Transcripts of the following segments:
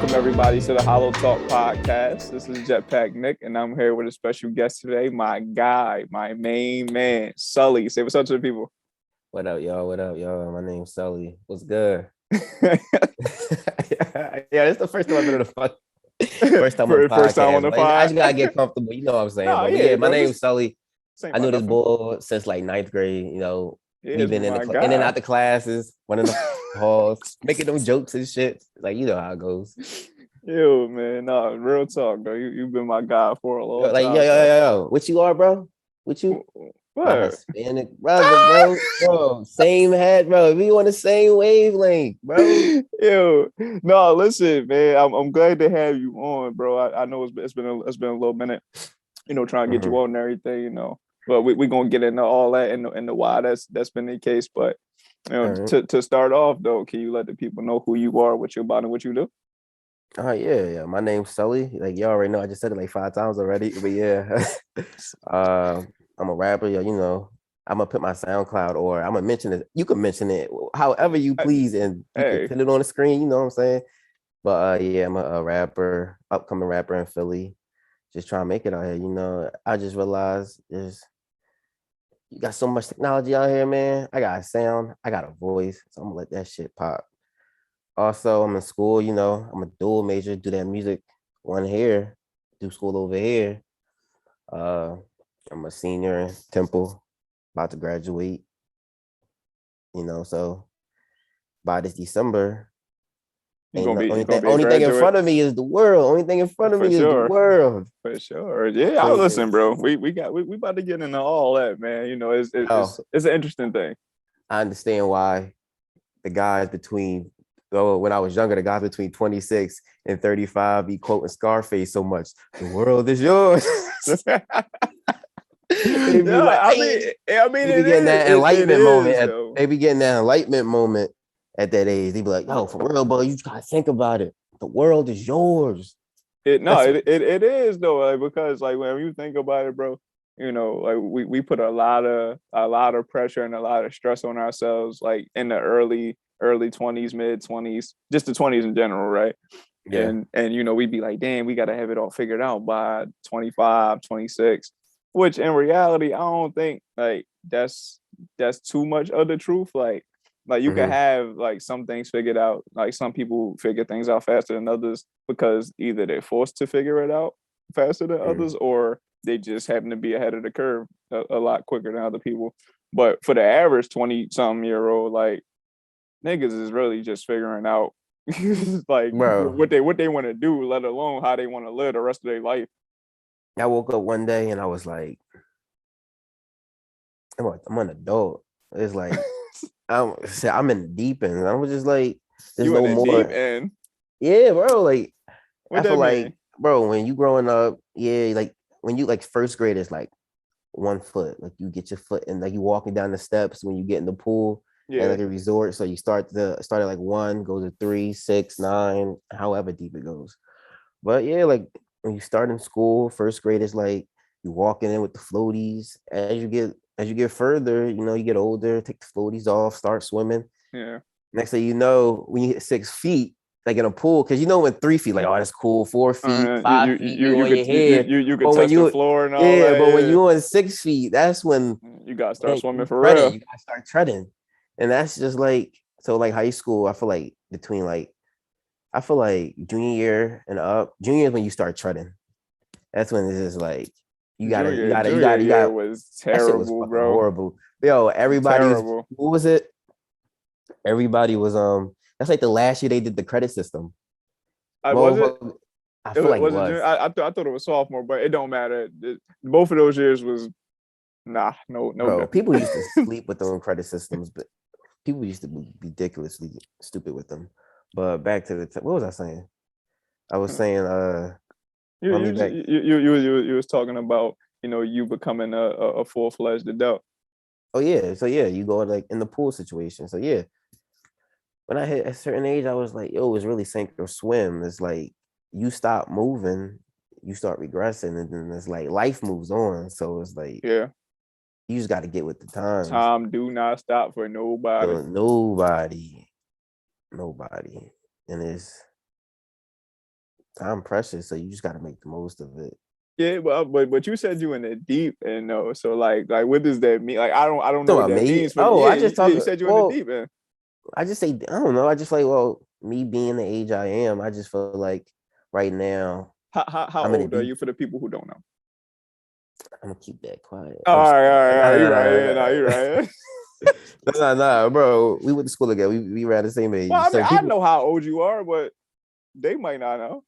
Welcome everybody to the HolloTalk podcast. This is Jetpack Nick, and I'm here with a special guest today, my guy, my main man, Sully. Say what's up to the people. What up, y'all? What up, y'all? My name's Sully. What's good? Yeah, it's the first time I've been on the fuck. First time on the podcast. First time on the I pod. just gotta get comfortable. You know what I'm saying? Nah, But yeah, yeah, my bro, name's Sully. Ain't I knew about this nothing. boy since like ninth grade. You know, Yeah, we've it's been in my the in and guy. out the classes, running the halls, making them jokes and shit. Like you know how it goes. Yo, man, nah, real talk, though. You've been my guy for a long Like time, bro. yo. What you are, bro? What you? My What? Hispanic brother, bro. Same head, bro. We on the same wavelength, bro. Yo, no, listen, man. I'm glad to have you on, bro. I know it's been a little minute, trying to get you on and everything, But we gonna get into all that and the why that's been the case. But to start off though, can you let the people know who you are, what you're about, and what you do? Yeah. My name's Sully. Like you already know, I just said it like 5 times already. But yeah, I'm a rapper. Yeah, you know, I'm gonna put my SoundCloud, or I'm gonna mention it. You can mention it however you please, and you can put it on the screen. You know what I'm saying? But yeah, I'm a rapper, upcoming rapper in Philly. Just trying to make it out here. You know, I just realized you got so much technology out here, man. I got a sound, I got a voice, so I'm gonna let that shit pop. Also, I'm in school, you know, I'm a dual major, do that music one here, do school over here. I'm a senior in Temple, about to graduate, you know, so by this December, You gonna be only a thing in graduate? front of me is the world. Only thing in front of me is the world. For sure. Yeah, I listen, bro. We about to get into all that, man. You know, it's an interesting thing. I understand why the guys when I was younger, the guys between 26 and 35 be quoting Scarface so much. The world is yours. They be getting that enlightenment moment. They be getting that enlightenment moment at that age. They be like, yo, for real, bro, you gotta think about it. The world is yours. It is though, like, because like when you think about it, bro, like we put a lot of pressure and a lot of stress on ourselves, like in the early 20s, mid 20s, just the 20s in general, right? Yeah. And we'd be like, damn, we got to have it all figured out by 25, 26, which in reality, I don't think like that's too much of the truth. Like you can have like some things figured out. Like some people figure things out faster than others because either they're forced to figure it out faster than others, or they just happen to be ahead of the curve a lot quicker than other people. But for the average 20-something-year-old, like niggas is really just figuring out like what they want to do, let alone how they want to live the rest of their life. I woke up one day and I was like, I'm an adult. It's like I'm in the deep end. I was just like, there's no more deep end. Yeah, bro. Like what I feel mean? like, bro, when you growing up, yeah, like when you like first grade is like 1 foot. Like you get your foot in, like you walking down the steps when you get in the pool and like a resort. So you start at like 1, go to 3, 6, 9, however deep it goes. But yeah, like when you start in school, first grade is like you walking in with the floaties. As you get further, you know, you get older, take the floaties off, start swimming. Yeah. Next thing you know, when you hit 6 feet, like in a pool, because you know when 3 feet, like, oh, that's cool. 4 feet, 5 feet, you on your head. You can touch the floor and all that. Yeah, but when you on 6 feet, that's when you gotta start swimming for real. You gotta start treading. And that's just like, so like high school, I feel like junior year and up. Junior is when you start treading. That's when it's just like you gotta. Was terrible, bro. Horrible. Yo, everybody was. What was it? Everybody was That's like the last year they did the credit system. I feel like it was. I thought it was sophomore, but it don't matter. Both of those years was no. Bro, people used to sleep with their own credit systems, but people used to be ridiculously stupid with them. But back to what was I saying? I was saying you was talking about you becoming a full-fledged adult. Oh yeah, so yeah, you go like in the pool situation. So yeah, when I hit a certain age, I was like, yo, it's really sink or swim. It's like you stop moving, you start regressing, and then it's like life moves on. So it's like, yeah, you just got to get with the times. Time do not stop for nobody. Nobody. And Time precious, so you just got to make the most of it. Yeah, but you said you in the deep end though. So like what does that mean? Like I don't know So what about that me? means for Oh, yeah, I just talk. you said you in the Well, deep end. I just say I don't know. I just like me being the age I am. I just feel like right now How I'm in a old are deep. you for the people who don't know? I'm gonna keep that quiet. All I'm just right, playing. all right, Nah, you nah, right, nah, yeah, nah, no, you right. nah, bro. We went to school together. We were at the same Well, age. I mean, So I people, know how old you are, but they might not know.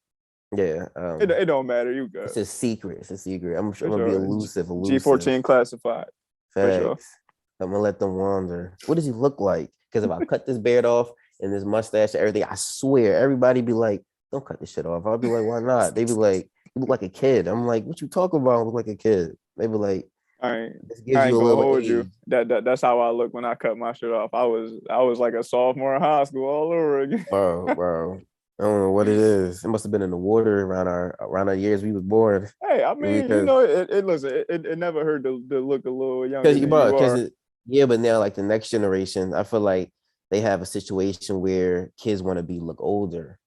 yeah. It don't matter. You good It's a secret. It's a secret. I'm for gonna be sure. elusive. G14 classified for sure. Facts. I'm gonna let them wander. What does he look like? Because if I cut this beard off and this mustache and everything, I swear everybody be like, "Don't cut this shit off." I'll be like, "Why not?" They be like, "You look like a kid." I'm like, "What you talking about? I look like a kid." They be like, I ain't, "This gives I you ain't a gonna little hold you. age." That's how I look when I cut my shit off. I was like a sophomore in high school all over again. Bro. I don't know what it is. It must have been in the water around our years we was born. Hey, I mean, Because listen, it never hurt to look a little younger because than you are. yeah, but now like the next generation, I feel like they have a situation where kids want to be look older.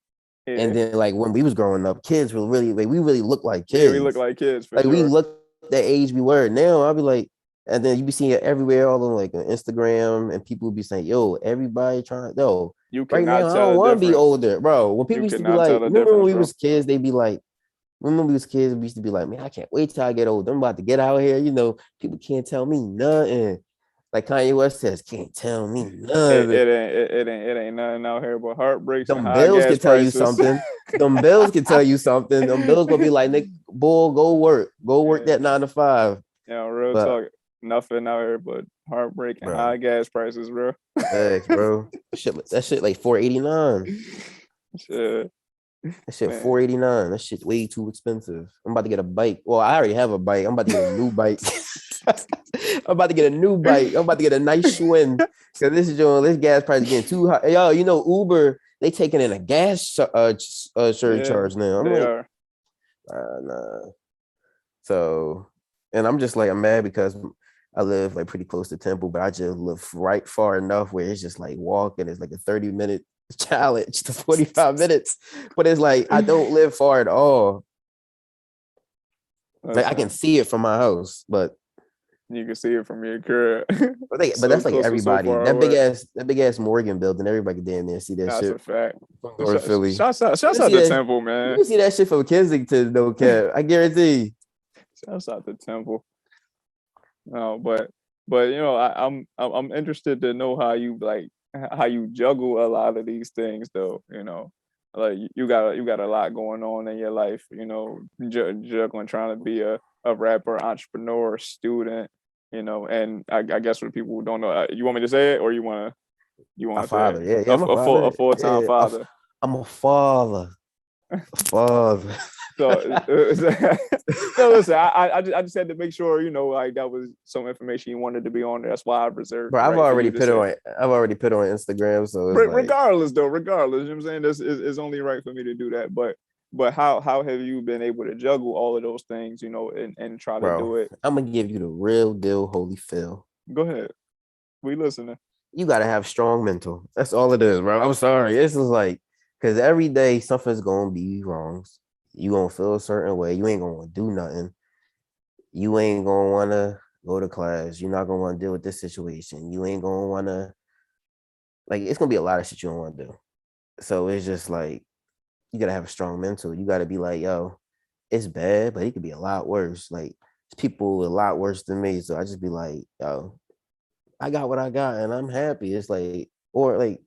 And Yeah, then like when we was growing up, kids were really like we really looked like yeah, we look kids. like kids for Like we sure. looked the age we were. Now I'll be like, and then you be seeing it everywhere, all on like on Instagram, and people be saying, "Yo, everybody trying." Yo, You right now cannot I tell don't the want to be difference. older, bro. When people You used to be cannot tell like, the remember when difference, we bro. was kids, they'd be like, remember when we was kids, we used to be like, man, I can't wait till I get older. I'm about to get out here. People can't tell me nothing. Like Kanye West says, can't tell me nothing. It ain't nothing out here but heartbreaks and Them high bills gas can tell you prices. something. Them bills can tell you something. Them bills gonna be like, Nick, bull, go work. Go work Yeah, that 9 to 5. real But talk. Nothing out here but heartbreak and bro, high gas prices, bro. thanks, bro. That shit like 489. Shit, That shit man. 489. That shit's way too expensive. I'm about to get a bike. Well, I already have a bike. I'm about to get a new bike. I'm about to get a new bike. I'm about to get a nice Schwinn. Cause this gas price is getting too high. Yo, Uber, they taking in a gas Yeah, surcharge now. I'm they like, are. nah. So, and I'm just like, I'm mad because I live like pretty close to Temple, but I just live right far enough where it's just like walking. It's like a 30-minute challenge to 45 minutes. But it's like I don't live far at all. Like I can Listen, see it from my house, but you can see it from your crib. but So that's like close and so everybody. far That away. big ass Morgan building. Everybody can damn near see that That's shit a fact. from North Philly. Shouts You out see to that? Temple, man. You see that shit from Kensington, no cap. I guarantee. Shouts out to Temple. No, but I'm interested to know how you juggle a lot of these things though. Like you got a lot going on in your life. Juggling trying to be a rapper, entrepreneur, student. And I guess for people who don't know, you want me to say it or you A want to say father. it? Yeah, I'm a A father. full time Yeah, father. I'm a father. A father. So, no, listen, I just had to make sure, like that was some information you wanted to be on there. That's why I reserved Bro, the I've right for already you to put say. on I've already put on Instagram, so it's like, Regardless, though, regardless, you know what I'm saying? This is only right for me to do that. But how have you been able to juggle all of those things, and try to bro, do it? I'm gonna give you the real deal, holy Phil. Go ahead. We listening. You gotta have strong mental. That's all it is, bro. I'm sorry. This is like because every day something's gonna be wrong. You gonna feel a certain way. You ain't gonna do nothing. You ain't gonna wanna go to class. You're not gonna want to deal with this situation. You ain't gonna wanna like it's gonna be a lot of shit you don't want to do. So it's just like you gotta have a strong mental. You gotta be like, yo, it's bad, but it could be a lot worse. Like people a lot worse than me. So I just be like, yo, I got what I got and I'm happy. It's like, or like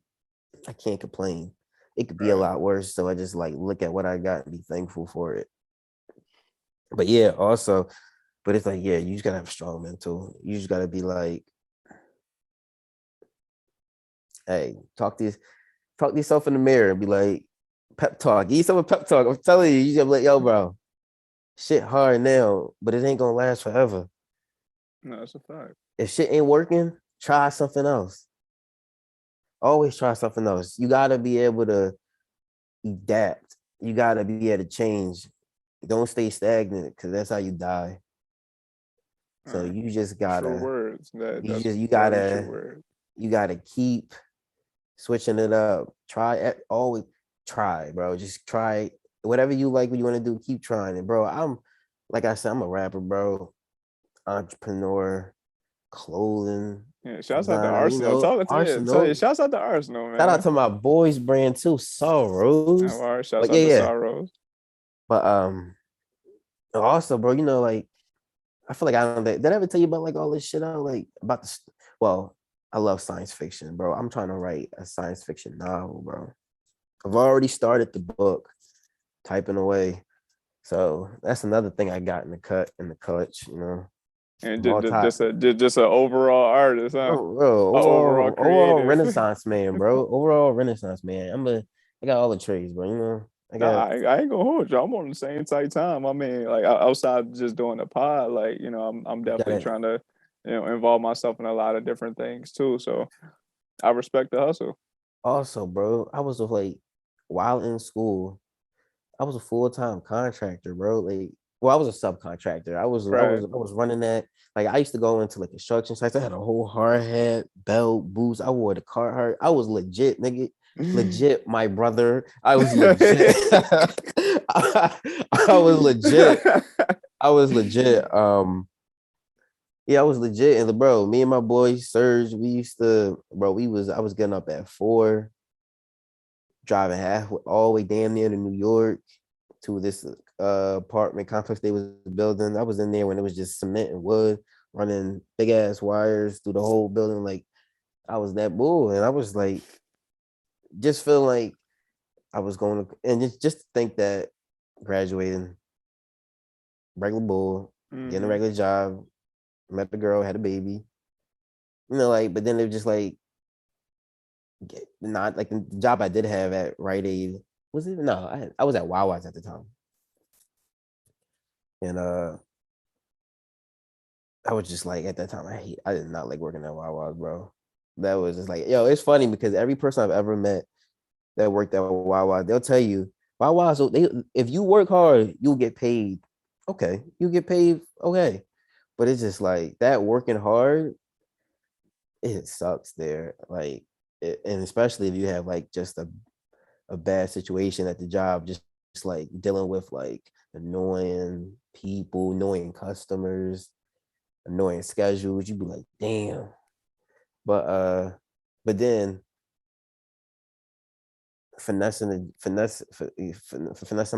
I can't complain. It could be a Right. lot worse. So I just like look at what I got and be thankful for it. But yeah, also, but it's like, yeah, you just gotta have a strong mental. You just gotta be like, hey, talk to yourself in the mirror and be like, pep talk. Give yourself a pep talk. I'm telling you, you just be like, yo, bro, shit hard now, but it ain't gonna last forever. No, that's a fact. If shit ain't working, try something else. Always try something else. You gotta be able to adapt. You gotta be able to change. Don't stay stagnant because that's how you die. All So right. you just True gotta, words. That's you very true gotta, words. you gotta keep switching it up. Always try, bro. Just try. whatever you like, what you want to do, keep trying it, bro. Like I said, I'm a rapper, bro, entrepreneur, clothing Yeah, shouts out to designer, Arsnl. Tell you, Arsnal. shouts out to Arsnl, Shout out man. to my boys brand too, All Sorrows. right, shouts But out yeah, to yeah. Sorrows. But also, bro, like I feel like I don't. Did I ever tell you about like all this shit? Like about the. Well, I love science fiction, bro. I'm trying to write a science fiction novel, bro. I've already started the book, typing away. So that's another thing I got in the clutch, you know. And Multi, just a overall artist, huh? bro, A overall overall creative. Renaissance man, bro. Overall Renaissance man. I got all the trades, bro. You know, I Nah, got I ain't gonna hold you. I'm on the same tight time. I mean, like outside of just doing the pod, like I'm got definitely it. trying to involve myself in a lot of different things too. So I respect the hustle. Also, bro, I was like, while in school, I was a full-time contractor, bro. Like, well, I was a subcontractor. Right. I was running that. Like, I used to go into like construction sites. I had a whole hard hat, belt, boots. I wore the Carhartt. I was legit, nigga. Legit, my brother. I was legit. I was legit. I was legit. Yeah, I was legit. And bro, me and my boy Serge, we used to, bro, I was getting up at 4, driving half all the way damn near to New York to this apartment complex they was building. I was in there when it was just cement and wood, running big ass wires through the whole building. Like I was that bull, and I was like, just feeling like I was going to, and just to think that graduating, regular bull, getting a hmm regular job, met the girl, had a baby, you know, like, but then it was just like, not like the job I did have at Rite Aid. Was it? No, I was at Wawa's at the time. And I was just like at that time, I did not like working at Wawa's, bro. That was just like, yo, it's funny because every person I've ever met that worked at Wawa, they'll tell you Wawa. So if you work hard, you'll get paid. Okay, you get paid. Okay, but it's just like that working hard, it sucks there. Like, and especially if you have like just a bad situation at the job, just like dealing with like annoying people, annoying customers, annoying schedules. You'd be like, damn. But but then finessing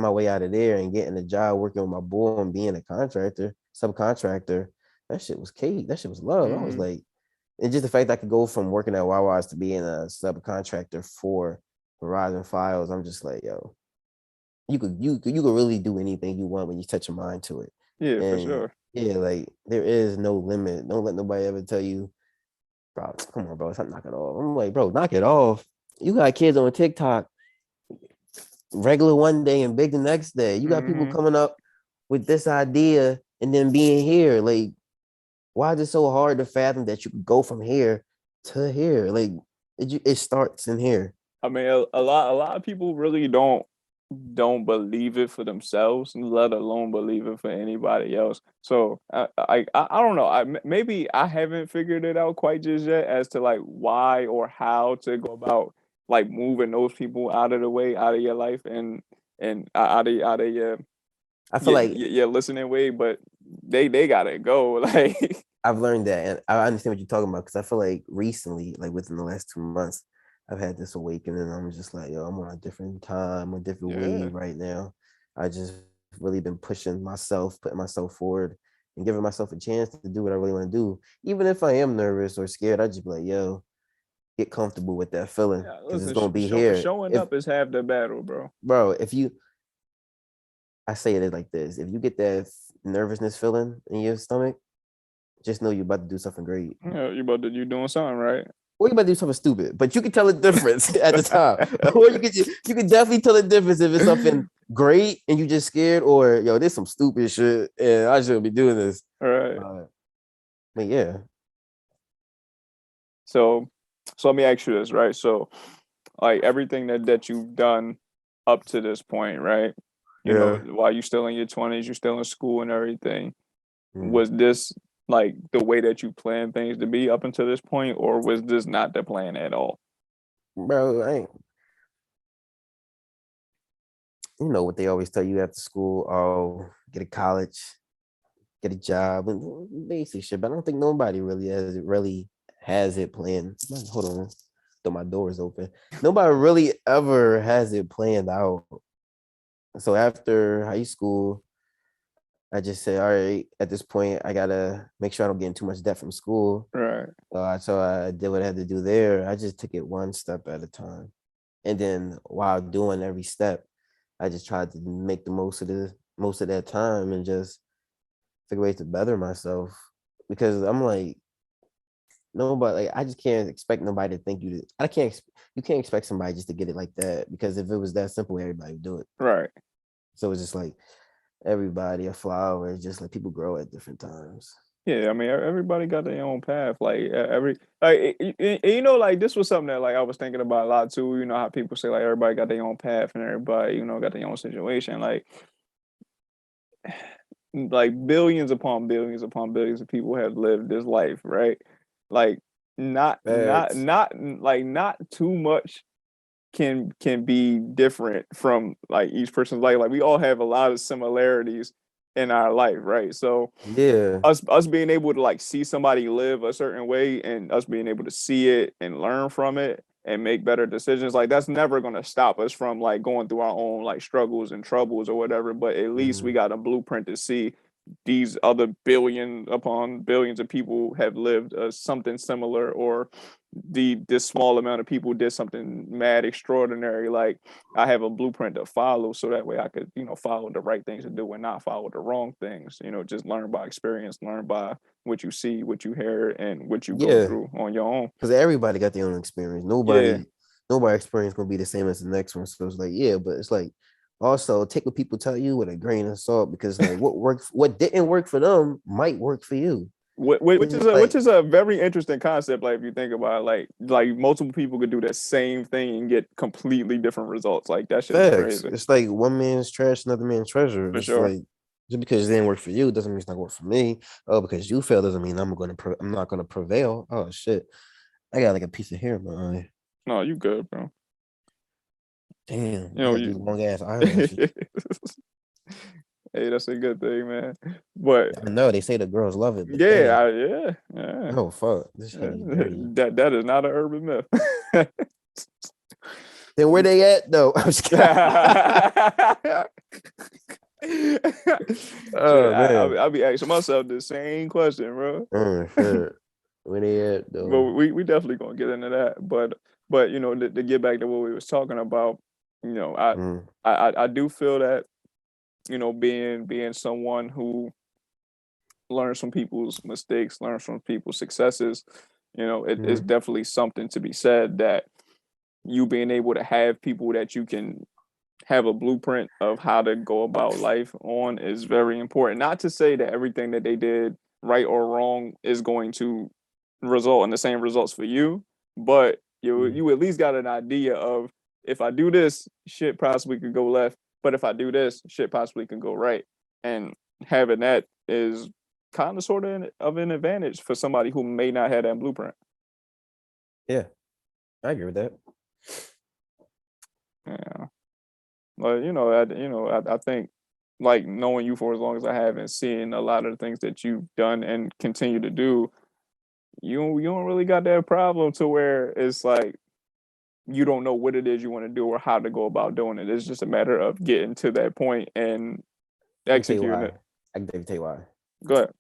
my way out of there and getting a job working with my boy and being a subcontractor, that shit was cake. That shit was love. I was hmm like, and just the fact that I could go from working at Wawa's to being a subcontractor for Verizon Files, I'm just like, yo, you could really do anything you want when you set your mind to it. Yeah, for And sure. yeah, like there is no limit. Don't let nobody ever tell you, bro, come on, bro, stop knock it off. I'm like, bro, knock it off. You got kids on TikTok, regular one day and big the next day. You got people hmm coming up with this idea and then being here. Like, why is it so hard to fathom that you could go from here to here? Like, it starts in here. I mean, a lot of people really don't believe it for themselves, let alone believe it for anybody else. So I don't know. Maybe I haven't figured it out quite just yet as to like why or how to go about like moving those people out of the way, out of your life, and out of I feel like your listening way. But they gotta go. Like I've learned that, and I understand what you're talking about because I feel like recently, like within the last 2 months, I've had this awakening. I'm just like, yo, I'm on a different time, a different yeah, wave right now. I just really been pushing myself, putting myself forward, and giving myself a chance to do what I really want to do. Even if I am nervous or scared, I just be like, yo, get comfortable with that feeling yeah. because it's Listen, gonna be here. showing If up is half the battle, bro. bro, if you, I say it like this, if you get that nervousness feeling in your stomach, just know you're about to do something great. Yeah, you doing something right. Or you might do something stupid, but you can tell the difference at the time. Or you can definitely tell the difference if it's something great and you just scared, or yo, there's some stupid shit and I shouldn't be doing this. All right. Uh, but yeah, So, let me ask you this, right? So, like everything that you've done up to this point, right? yeah. While you still in your 20s, you're still in school and everything. Mm. Was this like the way that you planned things to be up until this point, or was this not the plan at all? Bro, I ain't, you know what they always tell you after school, oh, get a college, get a job, and basic shit. But I don't think nobody really has it planned. Hold on, though my door is open. Nobody really ever has it planned out. So after high school, I just said, all right, at this point, I gotta make sure I don't get in too much debt from school. Right. So I did what I had to do there. I just took it one step at a time. And then while doing every step, I just tried to make the most of that time and just figure ways to better myself. Because I'm like, nobody, like, I just can't expect nobody to think you to, I can't you can't expect somebody just to get it like that, because if it was that simple, everybody would do it. Right. So it's just like everybody a flower. It's just like people grow at different times. Yeah, I mean, everybody got their own path. Like every, like you know, like this was something that like I was thinking about a lot too. You know how people say like everybody got their own path and everybody, you know, got their own situation. Like billions upon billions of people have lived this life, right? Like Facts. not too much can be different from like each person's life. Like we all have a lot of similarities in our life, right? So Yeah. us being able to like see somebody live a certain way and us being able to see it and learn from it and make better decisions, like that's never going to stop us from like going through our own like struggles and troubles or whatever, but at least we Mhm. got a blueprint to see these other billion upon billions of people have lived something similar, or this small amount of people did something mad extraordinary. Like I have a blueprint to follow, so that way I could, you know, follow the right things to do and not follow the wrong things. You know, just learn by experience, learn by what you see, what you hear, and what you go Yeah. through on your own. Because everybody got their own experience. Yeah. Nobody experience gonna be the same as the next one. So it's like, yeah, but it's like also take what people tell you with a grain of salt, because like what didn't work for them might work for you. Which It's is just a like very interesting concept. Like if you think about it, like multiple people could do the same thing and get completely different results. Like that shit is facts. crazy It's like one man's trash, another man's treasure. for It's sure. like just because it didn't work for you doesn't mean it's not gonna work for me. Oh, because you failed doesn't mean I'm not gonna prevail. Oh shit. I got like a piece of hair in my eye. No, you good, bro. Damn, You I know gotta do you. long ass eyelashes. Hey, that's a good thing, man. But I know they say the girls love it, but yeah, damn. yeah. Oh fuck, this shit is dirty. That is not an urban myth. Then where they at though? I'm just kidding. Shit, Oh man. I be asking myself the same question, bro. Oh shit. Where they at But though? we definitely gonna get into that. But you know, to get back to what we was talking about, you know, Mm, I do feel that, you know, being someone who learns from people's mistakes, learns from people's successes, you know, it is mm, definitely something to be said, that you being able to have people that you can have a blueprint of how to go about life on is very important. Not to say that everything that they did right or wrong is going to result in the same results for you, but mm. you at least got an idea of, if I do this, shit possibly could go left, but if I do this, shit possibly can go right. And having that is kind of sort of an advantage for somebody who may not have that blueprint. Yeah, I agree with that. Yeah. But I think like knowing you for as long as I have and seeing a lot of the things that you've done and continue to do, you don't really got that problem to where it's like you don't know what it is you want to do or how to go about doing it. It's just a matter of getting to that point and I can tell you executing why. it. I can tell you why. Go ahead.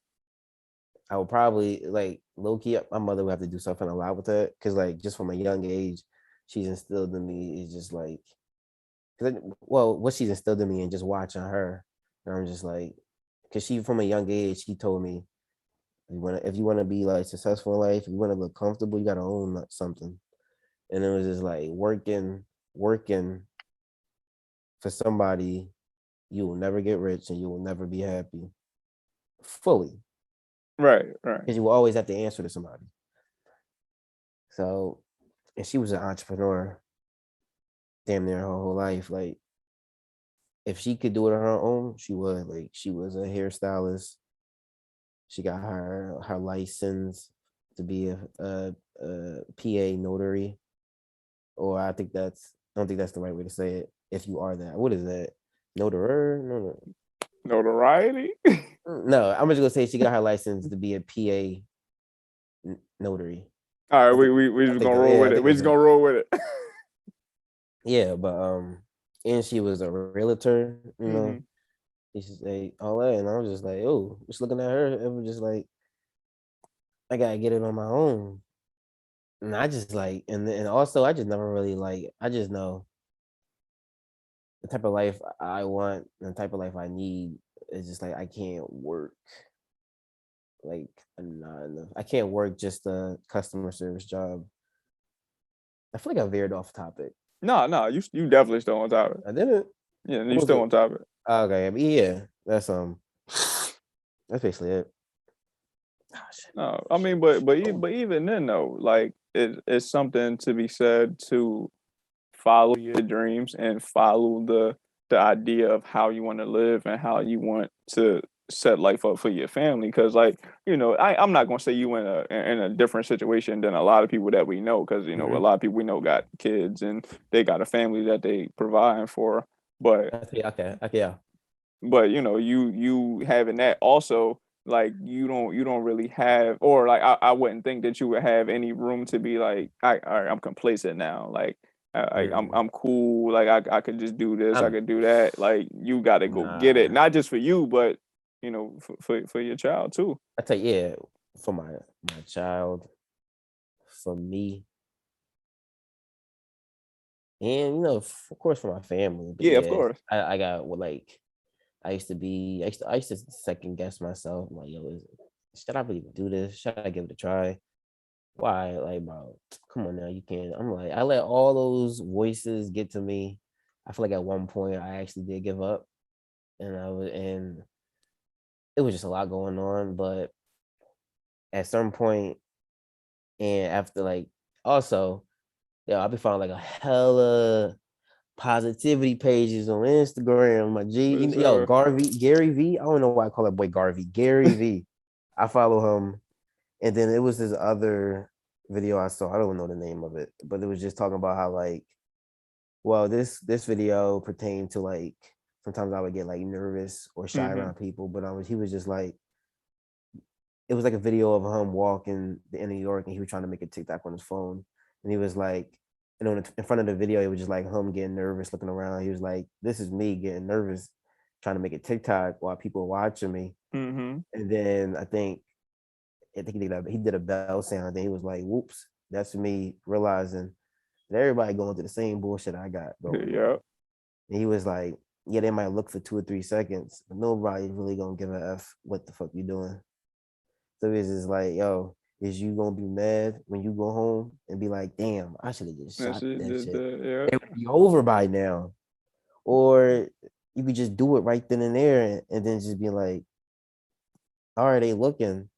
I would probably like low key. My mother would have to do something a lot with that, because like just from a young age, she's instilled in me is just like, well, what she's instilled in me and just watching her, and I'm just like, because she from a young age, she told me, if you want to be like successful in life, if you want to look comfortable, you gotta own something. And it was just like working for somebody, you will never get rich and you will never be happy fully, Right, right. because you will always have to answer to somebody. So, and she was an entrepreneur damn near her whole life. Like, if she could do it on her own, she would. Like, she was a hairstylist. She got her license to be a PA notary, or I don't think that's the right way to say it. If you are that, what is that? Notoriety. No, I'm just gonna say she got her license to be a PA notary. All right, I think we I just think gonna so. roll Yeah, I with it. think We that's just it. gonna roll with it. Yeah, but and she was a realtor, you know. Mm-hmm. She's like all that, and I was just like, oh, just looking at her, it was just like I gotta get it on my own. And I just like, and also I just never really like. I just know the type of life I want, and the type of life I need is just like I can't work like not enough. I can't work just a customer service job. I feel like I veered off topic. No, you definitely still on top of it. I didn't. Yeah, What you was still it? on top of it. Okay, I mean, yeah, that's basically it. Oh, shit. No, I mean, but even then though, like it's something to be said to follow your dreams and follow the idea of how you want to live and how you want to set life up for your family. Because like I'm not gonna say you in a different situation than a lot of people that we know. Because a lot of people we know got kids and they got a family that they provide for. But Okay, yeah. but you having that also, like you don't really have, or like I wouldn't think that you would have any room to be like I'm complacent now, like I'm cool, like I could just do this, I I'm could do that. Like you got to go get it, nah. not just for you, but for your child too. I tell you, yeah, for my child, for me, and of course for my family. But Yeah, of yeah, course. I got what like I used to second guess myself. I'm like, yo, should I really do this? Should I give it a try? Why? Like, bro, come on now, you can't. I'm like, I let all those voices get to me. I feel like at one point I actually did give up, and it was just a lot going on. But at some point, and after like, also, yeah, I'll be following like a hella positivity pages on Instagram. My G, For yo, sure. Gary V. I don't know why I call that boy Garvey. Gary V. I follow him, and then it was this other video I saw. I don't know the name of it, but it was just talking about how like, well, this video pertained to like sometimes I would get like nervous or shy Mm-hmm. around people, but he was just like, it was like a video of him walking in New York, and he was trying to make a TikTok on his phone, and he was like, in front of the video, it was just like him getting nervous, looking around. He was like, "This is me getting nervous, trying to make a TikTok while people are watching me." Mm-hmm. And then I think he did a bell sound. And then he was like, "Whoops, that's me realizing that everybody going through the same bullshit I got going Yeah. on." And he was like, "Yeah, they might look for 2 or 3 seconds, but nobody really gonna give a f what the fuck you doing." So it's just like, yo, is you gonna be mad when you go home and be like, damn, I should have just That shot shit that just shit. yeah. It would be over by now. Or you could just do it right then and there, and then just be like, all right, they looking.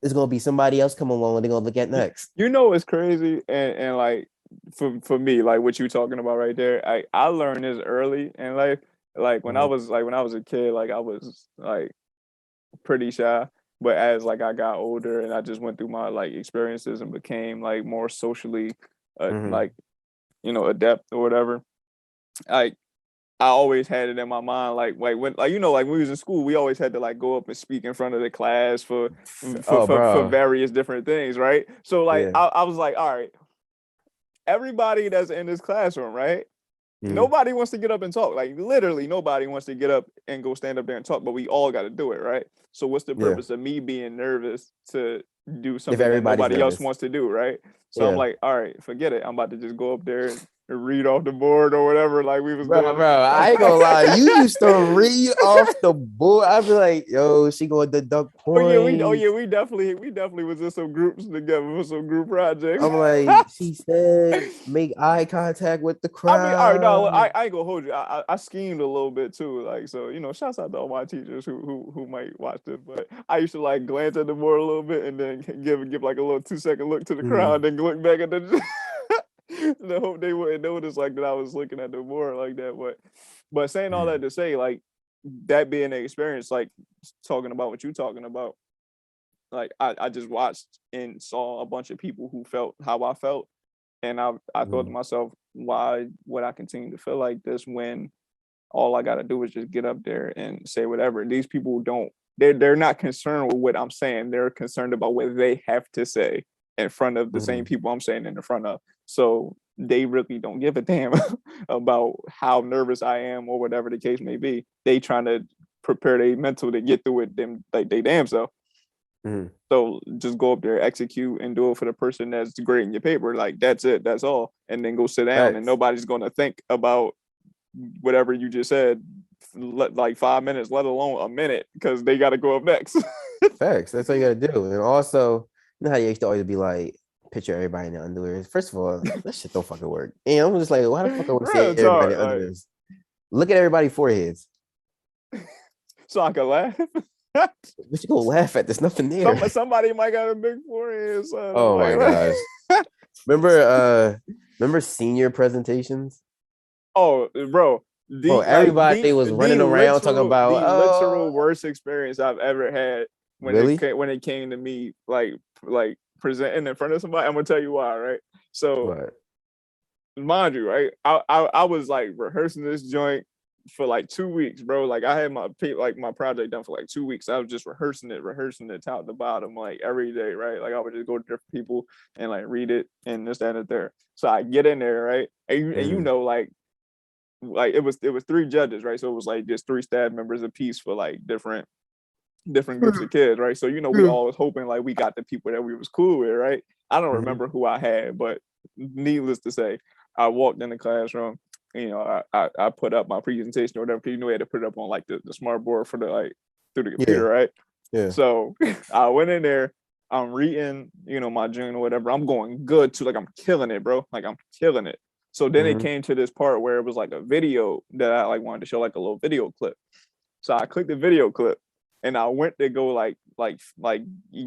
It's gonna be somebody else come along and they're gonna look at next. It's crazy, and like for me, like what you talking about right there, I learned this early in life. Like when I was a kid, like I was like pretty shy. But as like I got older and I just went through my like experiences and became like more socially Mm-hmm. like adept or whatever. I I always had it in my mind, like when like when we was in school, we always had to like go up and speak in front of the class for Oh, bro. various different things, right? So like Yeah. I was like, all right, everybody that's in this classroom, right? Mm-hmm. Nobody wants to get up and talk. Like literally nobody wants to get up and go stand up there and talk, but we all got to do it, right? So what's the Yeah. purpose of me being nervous to do If something that everybody's nobody else nervous. wants to do, right? So I'm Yeah. like, all right, forget it. I'm about to just go up there and read off the board or whatever, like we was Bro, doing. I ain't gonna lie. You used to read off the board. I'd be like, yo, she gonna deduct Oh yeah, points. we definitely was in some groups together for some group projects. I'm like, she said, make eye contact with the I mean, all right, no, crowd. I ain't gonna hold you. I schemed a little bit too, like so. Shouts out to all my teachers who might watch this, but I used to like glance at the board a little bit and then give like a little 2 second look to the crowd, then look back at the. I hope they wouldn't notice like that I was looking at the board like that, but saying all that to say like that being an experience, like talking about what you talking about, like I just watched and saw a bunch of people who felt how I felt, and I thought to myself, why would I continue to feel like this when all I gotta do is just get up there and say whatever. These people don't. They're not concerned with what I'm saying. They're concerned about what they have to say in front of the same people I'm saying in front of. So they really don't give a damn about how nervous I am or whatever the case may be. They trying to prepare their mental to get through it them like they damn self. So just go up there, execute, and do it for the person that's grading your paper. Like that's it, that's all, and then go sit down. And nobody's gonna think about whatever you just said, like 5 minutes, let alone a minute, because they got to go up next. Facts. That's all you gotta do. And also, you know how you used to always be like, picture everybody in their underwear. First of all, that shit don't fucking work. And I'm just like, why the fuck I want to say everybody in underwear? Look at everybody's foreheads. So I can laugh. What you gonna laugh at? There's nothing there. Somebody might got a big forehead. Son. Oh my gosh. Remember senior presentations? Oh, bro. Everybody was running around talking about the literal worst experience I've ever had when it came to me like presenting in front of somebody. I'm gonna tell you why, right? So mind you, right? I was like rehearsing this joint for like 2 weeks, bro. Like I had my project done for like 2 weeks. I was just rehearsing it top to bottom, like every day, right? Like I would just go to different people and like read it and this, that, and there. So I get in there, right? And you know, like it was 3 judges, right? So it was like just 3 staff members apiece for like different groups of kids, right? So you know, we all was hoping like we got the people that we was cool with, right? I don't remember who I had, but needless to say, I walked in the classroom. You know, I put up my presentation or whatever. You know, we had to put it up on like the smart board for the like through the computer, right? Yeah. So I went in there. I'm reading, you know, my journal or whatever. I'm going good too. Like I'm killing it, bro. Like I'm killing it. So then it came to this part where it was like a video that I like wanted to show like a little video clip. So I clicked the video clip and I went to go like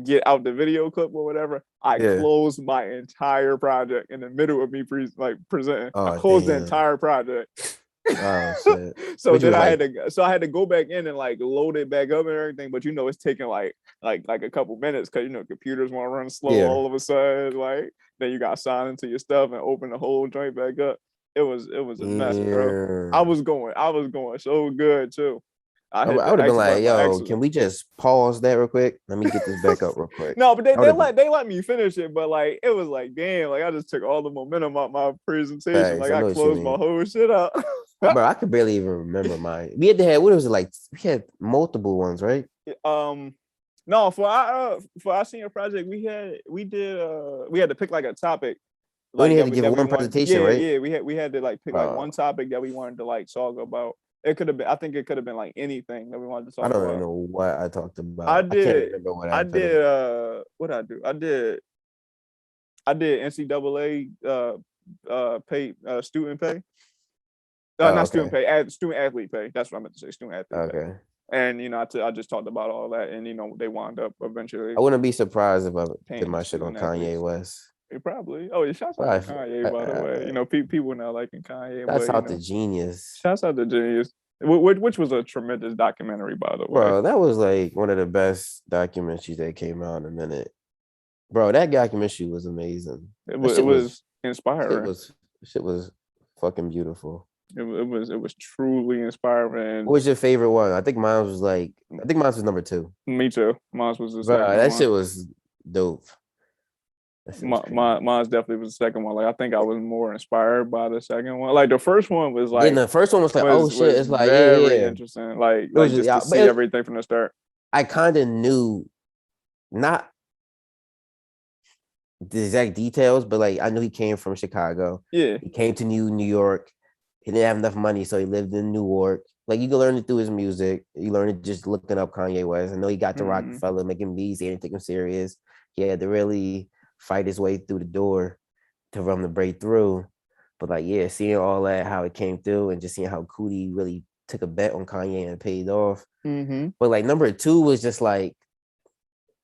get out the video clip or whatever. I closed my entire project in the middle of me presenting. I closed the entire project. Oh shit. So then I had to go back in and like load it back up and everything. But you know, it's taking like a couple minutes because you know computers want to run slow all of a sudden. Like then you got sign into your stuff and open the whole joint back up. It was a mess, bro. I was going so good too. I would have been like, yo, can we just pause that real quick? Let me get this back up real quick. No, but they let me finish it, but like it was like, damn, like I just took all the momentum out my presentation. Like I closed my whole shit up. Bro, I could barely even remember mine. We had to have, what was it like? We had multiple ones, right? No, for our senior project, we had to pick like a topic. Like, we had to give one presentation, right? Yeah, we had to like pick like one topic that we wanted to like talk about. It could have been. I think it could have been like anything that we wanted to talk about. I don't even know what I talked about. I can't remember what I did. What I do? I did NCAA pay student pay. Not student pay, student athlete pay. That's what I meant to say. Student athlete pay. And you know, I just talked about all that, and you know, they wound up eventually. I wouldn't be surprised if I did my shit on Kanye West. Probably. Oh, yeah, shouts out to Kanye, by the way. You know, people now liking Kanye. Shouts out to Genius. Shouts out to Genius, which was a tremendous documentary, by the way. Bro, that was like one of the best documentaries that came out in a minute. Bro, that documentary was amazing. It was inspiring. Shit was fucking beautiful. It was truly inspiring. What was your favorite one? I think mine was number 2. Me too. Mine was the second one. That shit was dope. Mine's definitely was the second one. Like I think I was more inspired by the second one. Like the first one was like, the first one was like, oh shit, it's like very interesting. Like just to see everything from the start. I kind of knew, not the exact details, but like I knew he came from Chicago. Yeah, he came to New York. He didn't have enough money, so he lived in Newark. Like you can learn it through his music. You learn it just looking up Kanye West. I know he got to Rockefeller, making beats. He didn't take him serious. He had to really fight his way through the door to run the break through. But like, yeah, seeing all that, how it came through, and just seeing how Cootie really took a bet on Kanye and it paid off. But like number 2 was just like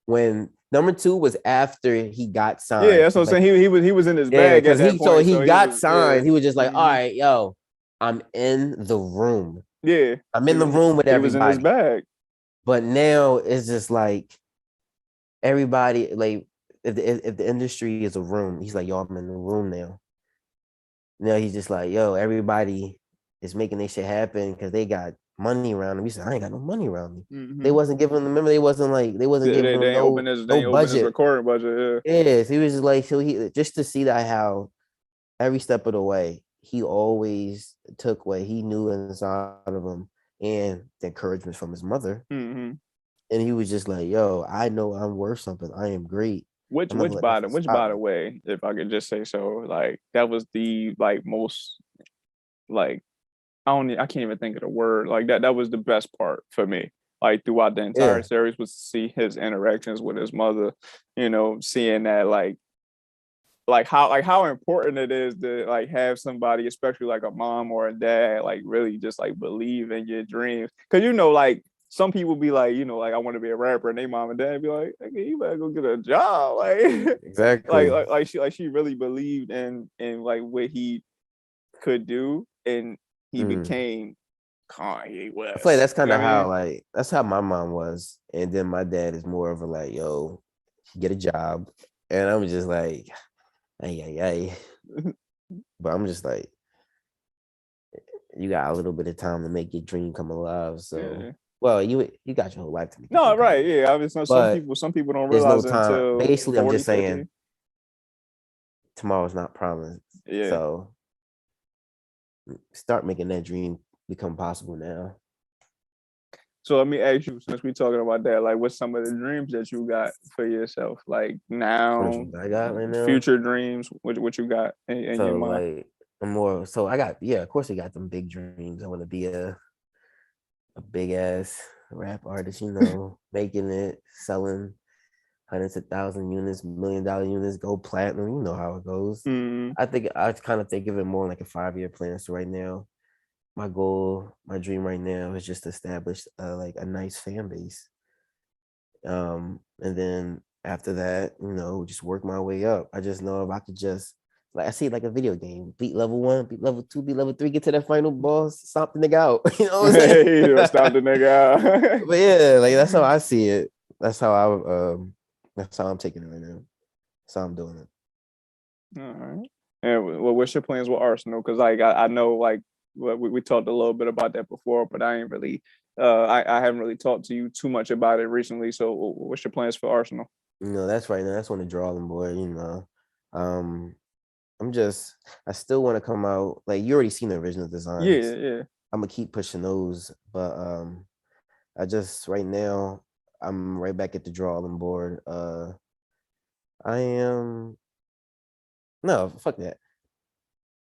when number 2 was after he got signed. Yeah, that's what I'm saying. He was in his bag at that point. So he got signed. He was just like, all right, yo, I'm in the room. Yeah, I'm in the room with everybody. He was in his bag. But now it's just like everybody, like if the industry is a room, he's like, yo, I'm in the room now. Now he's just like, yo, everybody is making their shit happen because they got money around them. He said, I ain't got no money around me. They wasn't giving them. Remember, they wasn't giving They him ain't open no his budget. recording budget. Yes, he was just like, so he just to see that how every step of the way he always took what he knew inside of him and the encouragement from his mother. Mm-hmm. And he was just like, yo, I know I'm worth something. I am great. Which I'm not gonna let nothing stop by the me. way, if I could just say so, like that was the like most like I can't even think of the word. Like that was the best part for me. Like throughout the entire Yeah. series was to see his interactions with his mother, seeing that how important it is to like have somebody, especially like a mom or a dad, like really just like believe in your dreams. Cause like some people be like, like I want to be a rapper, and they mom and dad be like, okay, you better go get a job. Like Exactly. she really believed in like what he could do, and he Mhm. became Kanye I feel like West. that's You kind know of what I how mean? like that's how my mom was, and then my dad is more of a like, yo, get a job, and I'm just like, ay ay ay, but I'm just like, you got a little bit of time to make your dream come alive. So, Yeah. well, you got your whole life to make your No, dream come right. alive, Yeah. I mean, but some people don't there's no realize it time. until Basically, I'm 40, just 50. saying tomorrow's not promised. Yeah. So start making that dream become possible now. So let me ask you, since we're talking about that, like what's some of the dreams that you got for yourself? Like Some of the now, dreams I got right now. future dreams, what you got in your So mind? like I'm more. So I got of course I got them big dreams. I want to be a big ass rap artist, making it, selling hundreds of thousand units, $1 million units, go platinum. You know how it goes. Mm, I kind of think of it more like a 5-year plan. So right now, my goal, my dream right now is just to establish like a nice fan base. And then after that, just work my way up. I just know if I could just like I see it like a video game, beat level 1, beat level 2, beat level 3, get to that final boss, stop the nigga out. You know what I'm saying? hey, stop the nigga But yeah, like that's how I see it. That's how that's how I'm taking it right now. That's how I'm doing it. out. All right. And what's your plans with Arsenal? Because like I know like we talked a little bit about that before, but I ain't really I haven't really talked to you too much about it recently. So what's your plans for Arsenal? That's right now. That's on the drawing board. Um, I still want to come out. Like you already seen the original Yeah, designs. yeah. I'm gonna keep pushing those, but I just right now I'm right back at the drawing board. I am no fuck that.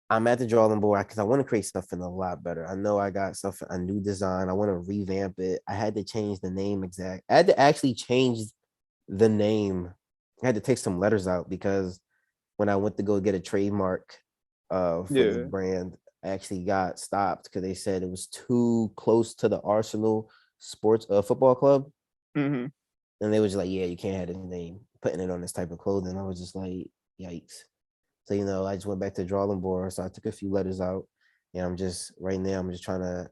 I'm at the drawing board because I want to create something a lot better. I know I got something a new design. I want to revamp it. I had to change the name exact. I had to actually change the name. I had to take some letters out because when I went to go get a trademark for the Yeah. brand, I actually got stopped because they said it was too close to the Arsenal Sports Football Club. Mm-hmm. And they was like, yeah, you can't have the name putting it on this type of clothing. I was just like, yikes. So, I just went back to the drawing board. So I took a few letters out. And right now, I'm just trying to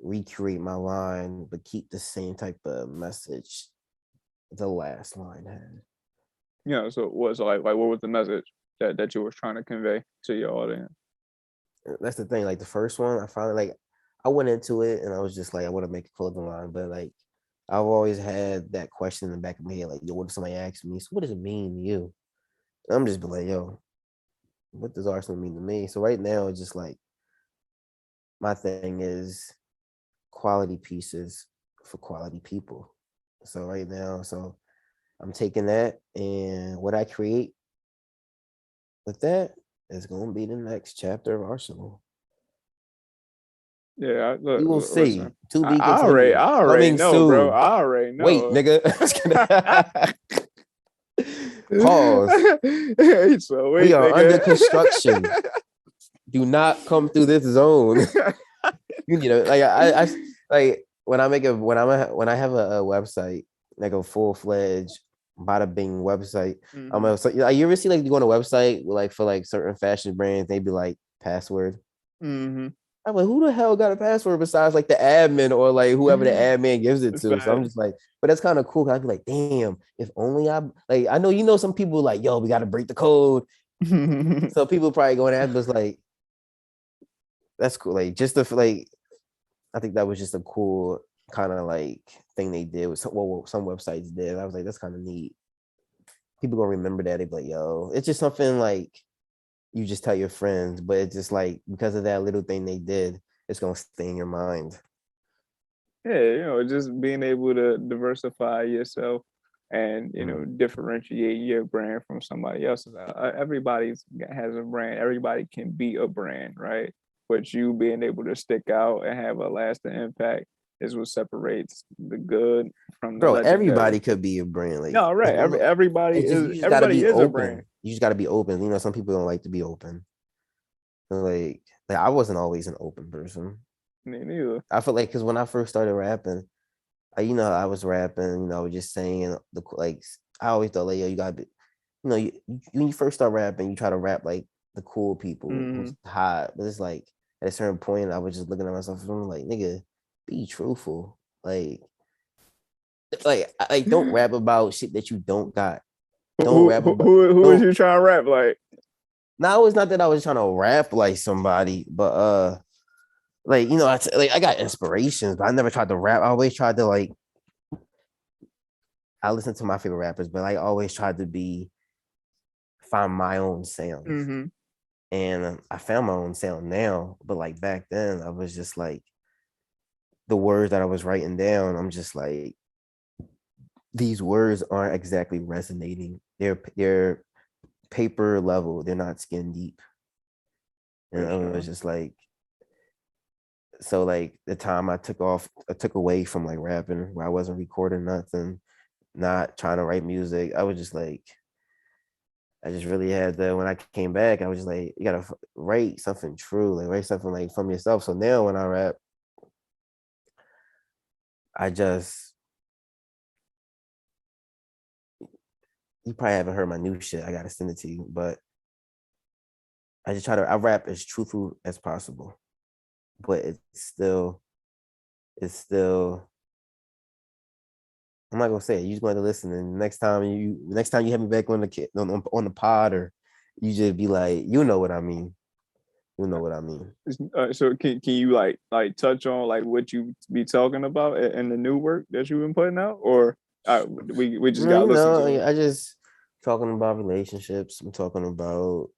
recreate my line, but keep the same type of message the last line had. So what was the message that you were trying to convey to your audience? That's the thing. Like the first one, I finally I went into it and I was just like, I want to make a clothing line, but like I've always had that question in the back of my head, like, yo, what if somebody asks me? So what does it mean to you? And I'm just be like, yo, what does Arsenal mean to me? So right now, it's just like my thing is quality pieces for quality people. So right now, I'm taking that and what I create with that is going to be the next chapter of Arsenal. Yeah, We will listen. see. To be continued. I already Coming know, bro. soon. I already Wait, know. nigga. Pause. So We wait, are under nigga. construction. Do not come through this zone. Like I like when I make when I have a website, like a full-fledged bada bing website. Mm-hmm. You ever see like you go on a website like for like certain fashion brands, they be like password. Mm-hmm. I'm like, who the hell got a password besides like the admin or like whoever the admin gives it to? So I'm Facts. just like, but that's kind of cool. I'd be like, damn, if only I like I know some people like, yo, we gotta break the code. So people probably going at us like, that's cool. Like just the like, I think that was just a cool kind of like thing they did with some websites did. I was like, that's kind of neat. People gonna remember that. They be like, yo, it's just something like you just tell your friends, but it's just like because of that little thing they did, it's gonna stay in your mind. Yeah, just being able to diversify yourself and Mm. differentiate your brand from somebody else's. Everybody has a brand. Everybody can be a brand, right? But you being able to stick out and have a lasting impact is what separates the good from the Bro, legendary. everybody could be a brand. Like No, right. as long Everybody it's just is you just gotta everybody be is a brand. open. You just gotta be open. You know, some people don't like to be open. Like I wasn't always an open person. Me neither. I feel like because when I first started rapping, I was rapping, I was just saying the like I always thought like, yo, you gotta be, when you first start rapping, you try to rap like the cool people Mm-hmm. who's hot, but it's like at a certain point, I was just looking at myself and I'm like, nigga, be truthful, like don't rap about shit that you don't got. Don't rap about Who is don't. you trying to rap like? Now it's not that I was trying to rap like somebody, but like I got inspirations, but I never tried to rap. I always tried to like I listen to my favorite rappers, but I always tried to find my own sound. Mm-hmm. And I found my own sound now, but like back then, I was just like the words that I was writing down. I'm just like these words aren't exactly resonating. They're paper level. They're not skin deep. And For it was sure. just like so like the time I took away from like rapping, where I wasn't recording nothing, not trying to write music. I was just like I just really had to, when I came back, I was just like, you gotta write something true, like write something like from yourself. So now when I rap, I just, you probably haven't heard my new shit. I gotta send it to you, but I rap as truthful as possible, but it's still, I'm not gonna say it. You just going to listen, and next time you have me back on on the pod, or you just be like, you know what I mean. You know what I mean. So can you like touch on like what you be talking about in the new work that you've been putting out, or we just No, gotta listen to it? I just talking about relationships. I'm talking about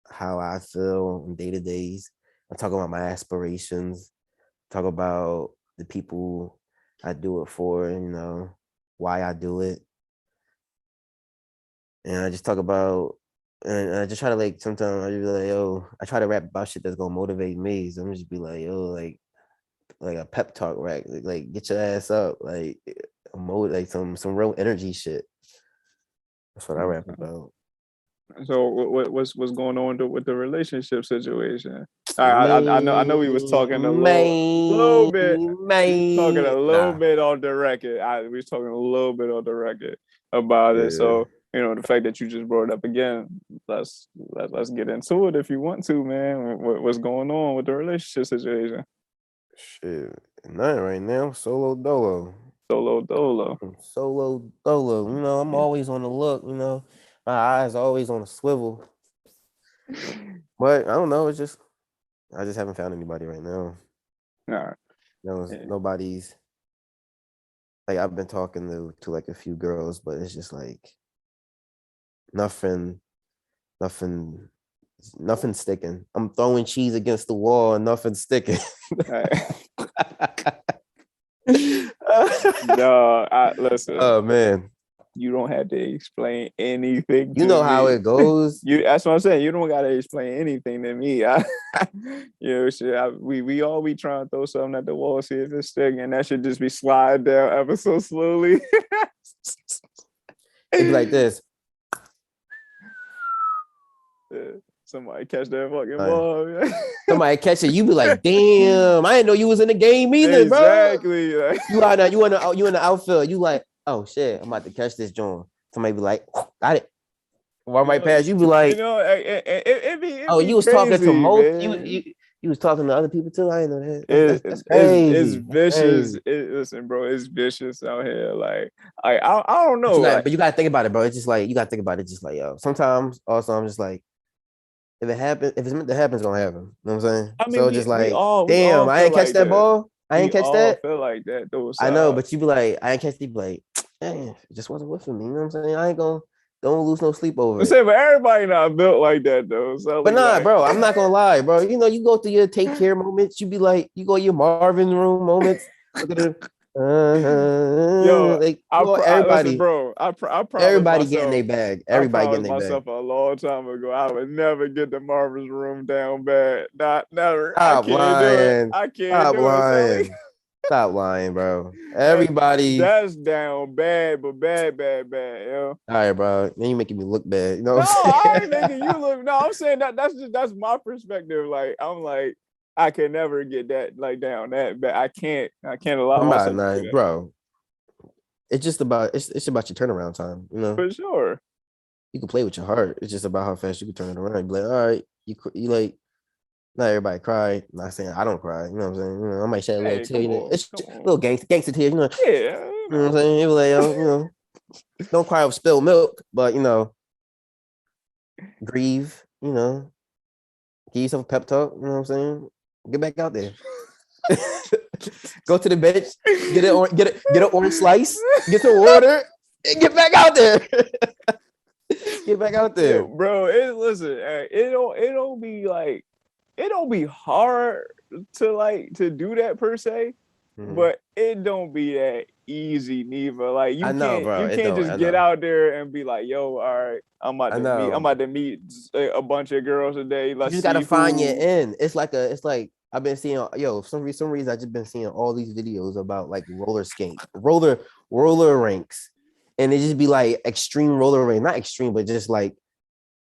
how I feel in day to days. I talk about my aspirations. Talk about the people I do it for. Why I do it, and I just talk about. And I just try to like sometimes I just be like, yo, I try to rap about shit that's gonna motivate me. So I'm just be like, yo, like a pep talk, right? Like get your ass up, like some real energy shit. That's what I rap Okay. about. So what's going on with the relationship situation? I know we was talking a little Man, bit. We was talking a man. little Nah. bit on the record. We was talking a little bit on the record about it. Yeah. So the fact that you just brought it up again, let's get into it if you want to, man. What's going on with the relationship situation? Shit. Nothing right now. Solo dolo. Solo dolo. Solo dolo. I'm always on the look, My eyes always on a swivel. But I don't know. I just haven't found anybody right now. All right. Nobody's like I've been talking to like a few girls, but it's just like nothing, nothing, nothing sticking. I'm throwing cheese against the wall and nothing's sticking. All right. No, listen. Oh man, You don't have to explain anything you to know how me. it goes. That's what I'm saying. You don't gotta explain anything to me. Shit. We all be trying to throw something at the wall, see if it's sticking, and that should just be slide down ever so slowly. It'd be like this. Somebody catch that fucking Uh, ball. Somebody catch it, you be like, damn, I didn't know you was in the game either, bro. Exactly. You in the outfield. You like, oh shit, I'm about to catch this joint. Somebody be like, got it. Run right past. You be like, It oh, be you was talking to crazy, most. man. You was talking to other people too. I didn't know that. That's It's crazy. That's vicious. crazy. Listen, bro, it's vicious out here. Like, I don't know. But you gotta think about it, bro. It's just like you gotta think about it. Just like yo. Sometimes also I'm just like if it happens, if it's meant to happen, it's gonna happen. You know what I'm saying? I mean, So just we like, all we damn, all I feel ain't catch like that that. ball. I We ain't catch all that. feel like that though. I know, So but you be like, I ain't catch. You be like, dang, it just wasn't with me. You know what I'm saying? I ain't gonna don't lose no sleep over I it. say, but everybody not built like that though. But Sully, nah, like, bro, I'm not gonna lie, bro. You know, you go through your take care moments. You be like, you go your Marvin room moments. Look at the, yo, like, you know, I listen, everybody, bro. I promised everybody getting myself. their bag. I Everybody getting promised their bag. myself a long time ago I would never get the Marvin's room down bad. Not never. I Stop can't do it. lying. I can't Stop do it, Sully. lying. Stop lying, bro. That Everybody. that's down bad, but bad, bad, bad, yo. All right, bro. Then you making me look bad. You know No, what I'm I ain't saying? making you look. No, I'm saying that's my perspective. Like I'm like I can never get that like down that bad. I can't allow I'm about myself to do nine, that bro. It's just about it's about your turnaround time. You know, for sure. you can play with your heart. It's just about how fast you can turn it around. Be like, all right, you like not everybody cry. Not saying I don't cry. You know what I'm saying? You know, I might shed a little Hey, tear. come You know, on, it's come a on. little gangster tear. You know, Yeah, you know what I'm saying? You be like, you know, don't cry over spilled milk, but you know, grieve. You know, give yourself a pep talk. You know what I'm saying? Get back out there. Go to the bench, get an orange slice, get some water, and get back out there. Get back out yeah, there. bro. Listen, it don't be like it don't be hard to like to do that per se, Mhm. but it don't be that easy neither. Like I know, bro. you It can't don't. just I get know. out there and be like, yo, all right, I I'm know. about to meet a bunch of girls today. You Let's just gotta see find your who. end. It's like I've been seeing for some reason I just been seeing all these videos about like roller rinks, and it just be like extreme roller rink, not extreme, but just like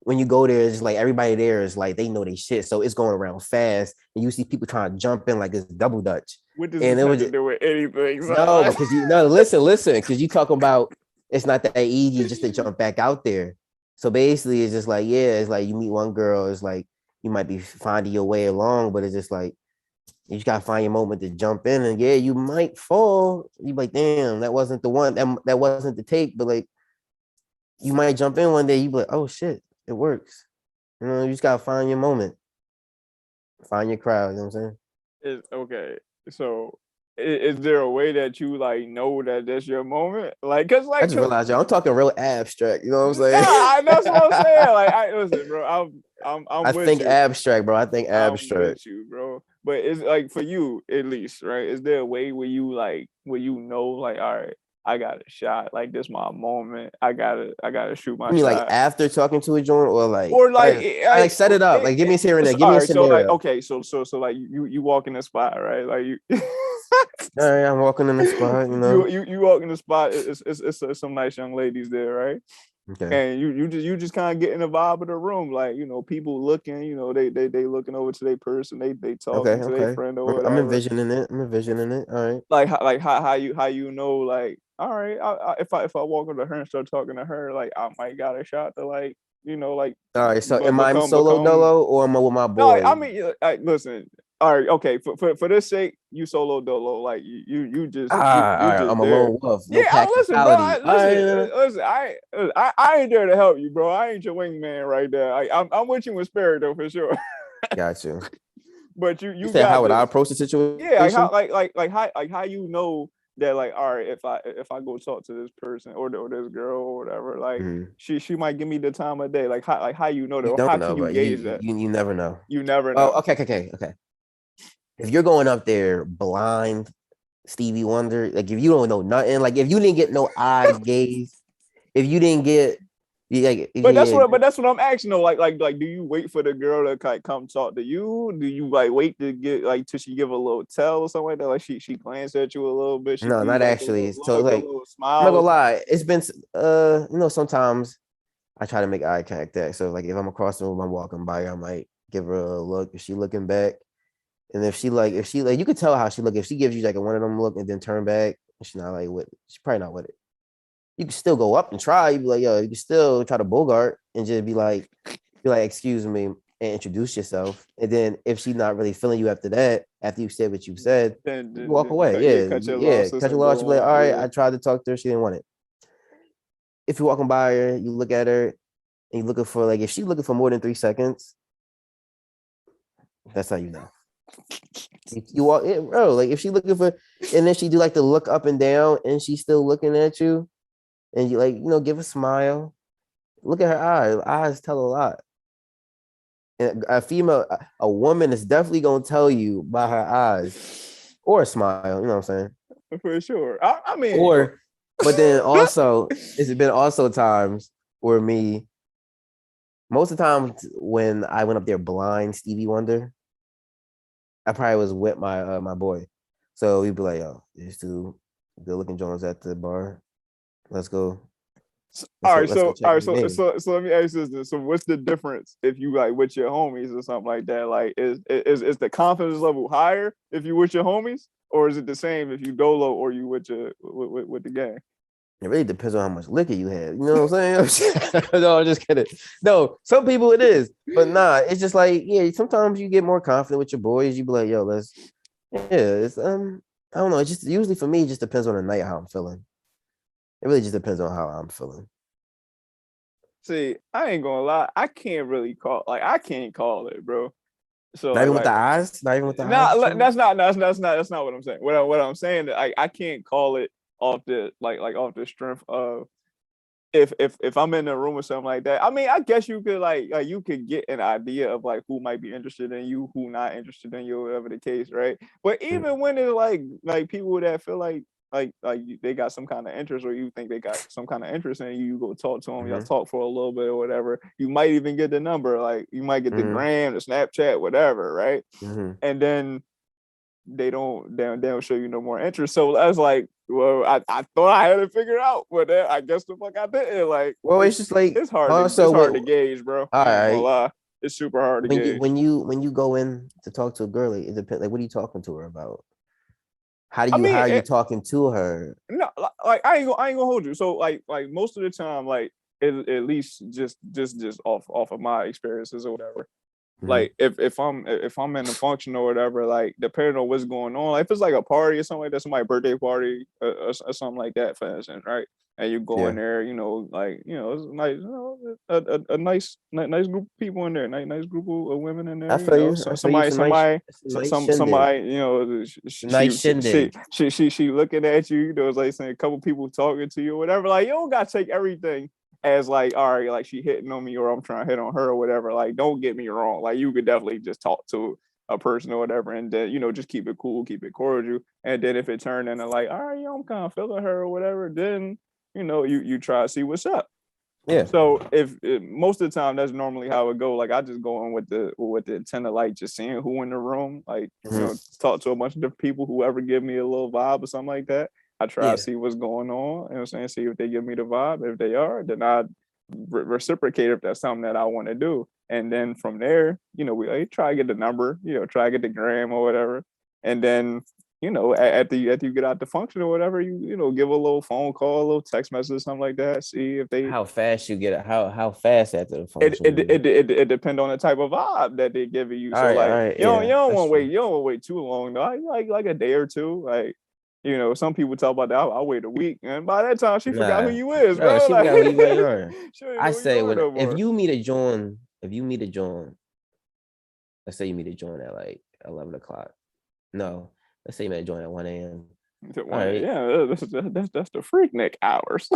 when you go there, it's just like everybody there is like they know they shit, so it's going around fast, and you see people trying to jump in like it's double dutch, What does and this it have was to do with anything? So no, like, because listen, because you talking about it's not that easy just to jump back out there. So basically, it's just like it's like you meet one girl, it's like you might be finding your way along, but it's just like you just gotta find your moment to jump in, and you might fall. You be like, damn, that wasn't the one, that wasn't the take, but like you might jump in one day, you be like, oh shit, it works. You know, you just gotta find your moment, find your crowd. You know what I'm saying? it's okay. So is there a way that you like know that that's your moment? Like, I just cause realized, I'm talking real abstract. You know what I'm saying? that's what I'm saying. Like, I listen, bro. I'm I with think you. abstract, bro. I think I'm abstract. with you, bro. But it's like for you at least, right? Is there a way where you like where you know, like, all right, I got a shot. Like this my moment. I gotta shoot I my mean, like shot. after talking to a joint, or like, Or like, I like set it up. Like, give me a scenario. Give all me a right. So like, scenario. okay. So like you walk in the spot, right? Like you. All right, I'm walking in the spot. You know. You walk in the spot. It's some nice young ladies there, right? Okay. And you just kind of get in the vibe of the room, like people looking, they looking over to their person, they Okay. talking to their Okay. friend or I'm whatever. envisioning it. I'm envisioning it. All right. Like how you know, like, all right, if I walk over to her and start talking to her, like I might got a shot to like like All right. So, but am I solo become. dolo, or am I with my No, boy? I mean, listen. All right, okay. For this sake, you solo dolo. Like All you right. I'm just a there. lone wolf. No Yeah, I pack listen, bro. mentality. All right. Listen. I ain't there to help you, bro. I ain't your wingman right there. I'm with you in spirit though for sure. Got you. But You you said, how got would I this. approach the Yeah, like situation? how how you know that, like, all right, if I go talk to this person or this girl or whatever, like Mhm. she might give me the time of day. Like how you know that, You or don't how can know, you bro. gauge that? You never know. You never Oh, know. okay. If you're going up there blind, Stevie Wonder, like if you don't know nothing, like if you didn't get no eye gaze, if you didn't get, like, yeah, But that's what I'm asking though. Do you wait for the girl to like come talk to you? Do you like wait to get like till she give a little tell or something like that? Like she glance at you a little bit, she no, give you not like a actually. little So look, a like, little I'm not smile or gonna something. lie, it's been, sometimes I try to make eye contact. So like, if I'm across the room, I'm walking by, I might give her a look. If she looking back, and if she like, you could tell how she look. If she gives you like a one of them look and then turn back, she's not like with. She's probably not with it. You can still go up and try. You be like, yo, you can still try to bogart and just be like, excuse me, and introduce yourself. And then if she's not really feeling you after that, after you said what you said, you walk away. Cut your Yeah. losses Cut your and loss. You be go like, on. all right, Yeah. I tried to talk to her, she didn't want it. If you're walking by her, you look at her, and you're looking for, like, if she's looking for more than 3 seconds, That's how you know. If you walk in, bro, like if she looking for, and then she do like the look up and down, and she's still looking at you, and you like, give a smile. Look at her eyes. Eyes tell a lot. And a woman is definitely gonna tell you by her eyes or a smile. You know what I'm saying? For sure. I mean, But then also, it's been also times where most of the time when I went up there blind Stevie Wonder, I probably was with my boy. So we'd be like, yo, there's two good looking Jones at the bar. Let's go. Let's go check his so name. so let me ask you this. So what's the difference if you like with your homies or something like that? Like is the confidence level higher if you with your homies, or is it the same if you dolo or you with the gang? It really depends on how much liquor you have. You know what I'm saying? No, I'm just kidding. No, some people it is, but nah, it's just like, yeah, sometimes you get more confident with your boys. You be like, yo, it's I don't know. It just usually for me, it just depends on the night how I'm feeling. It really just depends on how I'm feeling. See, I ain't gonna lie, I can't call it, bro. So Not even with the eyes, not even with the eyes. that's not what I'm saying. What I'm saying, I can't call it off the off the strength of if I'm in a room or something like that. I mean, I guess you could you could get an idea of like who might be interested in you, who not interested in you, whatever the case, right? But even when it's like people that feel like they got some kind of interest, or you think they got some kind of interest in you, you go talk to them, y'all talk for a little bit or whatever. You might even get the number, like you might get the gram, the Snapchat, whatever, right? And then they don't show you no more interest. So I was like, well, I thought I had it figured out, but I guess the fuck I didn't. Like, well, it's just like it's hard to gauge, bro. All I ain't right. gonna lie. It's super hard to gauge. When you go in to talk to a girl, it depends. Like, what are you talking to her about? How are you talking to her? No, like I ain't gonna hold you. So like most of the time, like at least just off of my experiences or whatever. Like if I'm in a function or whatever, like depending on what's going on, like if it's like a party or something like that, somebody's birthday party or something like that, for instance, right? And you go in there, it's nice, a nice group of people in there, nice group of women in there, I feel you. So I feel you. somebody, Nice shindig. she looking at you, it's like saying a couple people talking to you or whatever. Like you don't gotta take everything as like, all right, like she hitting on me or I'm trying to hit on her or whatever. Like, don't get me wrong. Like you could definitely just talk to a person or whatever, and then just keep it cool, keep it cordial. And then if it turned into like, all right, I'm kind of feeling her or whatever, then you try to see what's up. Yeah. So if most of the time that's normally how it go. Like I just go in with the intent of like just seeing who in the room, like talk to a bunch of different people, whoever give me a little vibe or something like that. I try to see what's going on. You know what I'm saying? See if they give me the vibe. If they are, then I reciprocate if that's something that I want to do. And then from there, we try to get the number, try to get the gram or whatever. And then, after you get out the function or whatever, you give a little phone call, a little text message, something like that. See if they how fast you get it. How fast after the function. It depends on the type of vibe that they're giving you. So you don't want to wait too long though. Like a day or two. Like some people talk about that. I'll wait a week, and by that time she forgot who you is, bro. She forgot who you really are. I say if you meet a John, let's say you meet a John at like 11 o'clock. No, let's say you met a John at 1 a.m. Right. Yeah, that's the freaknik hours.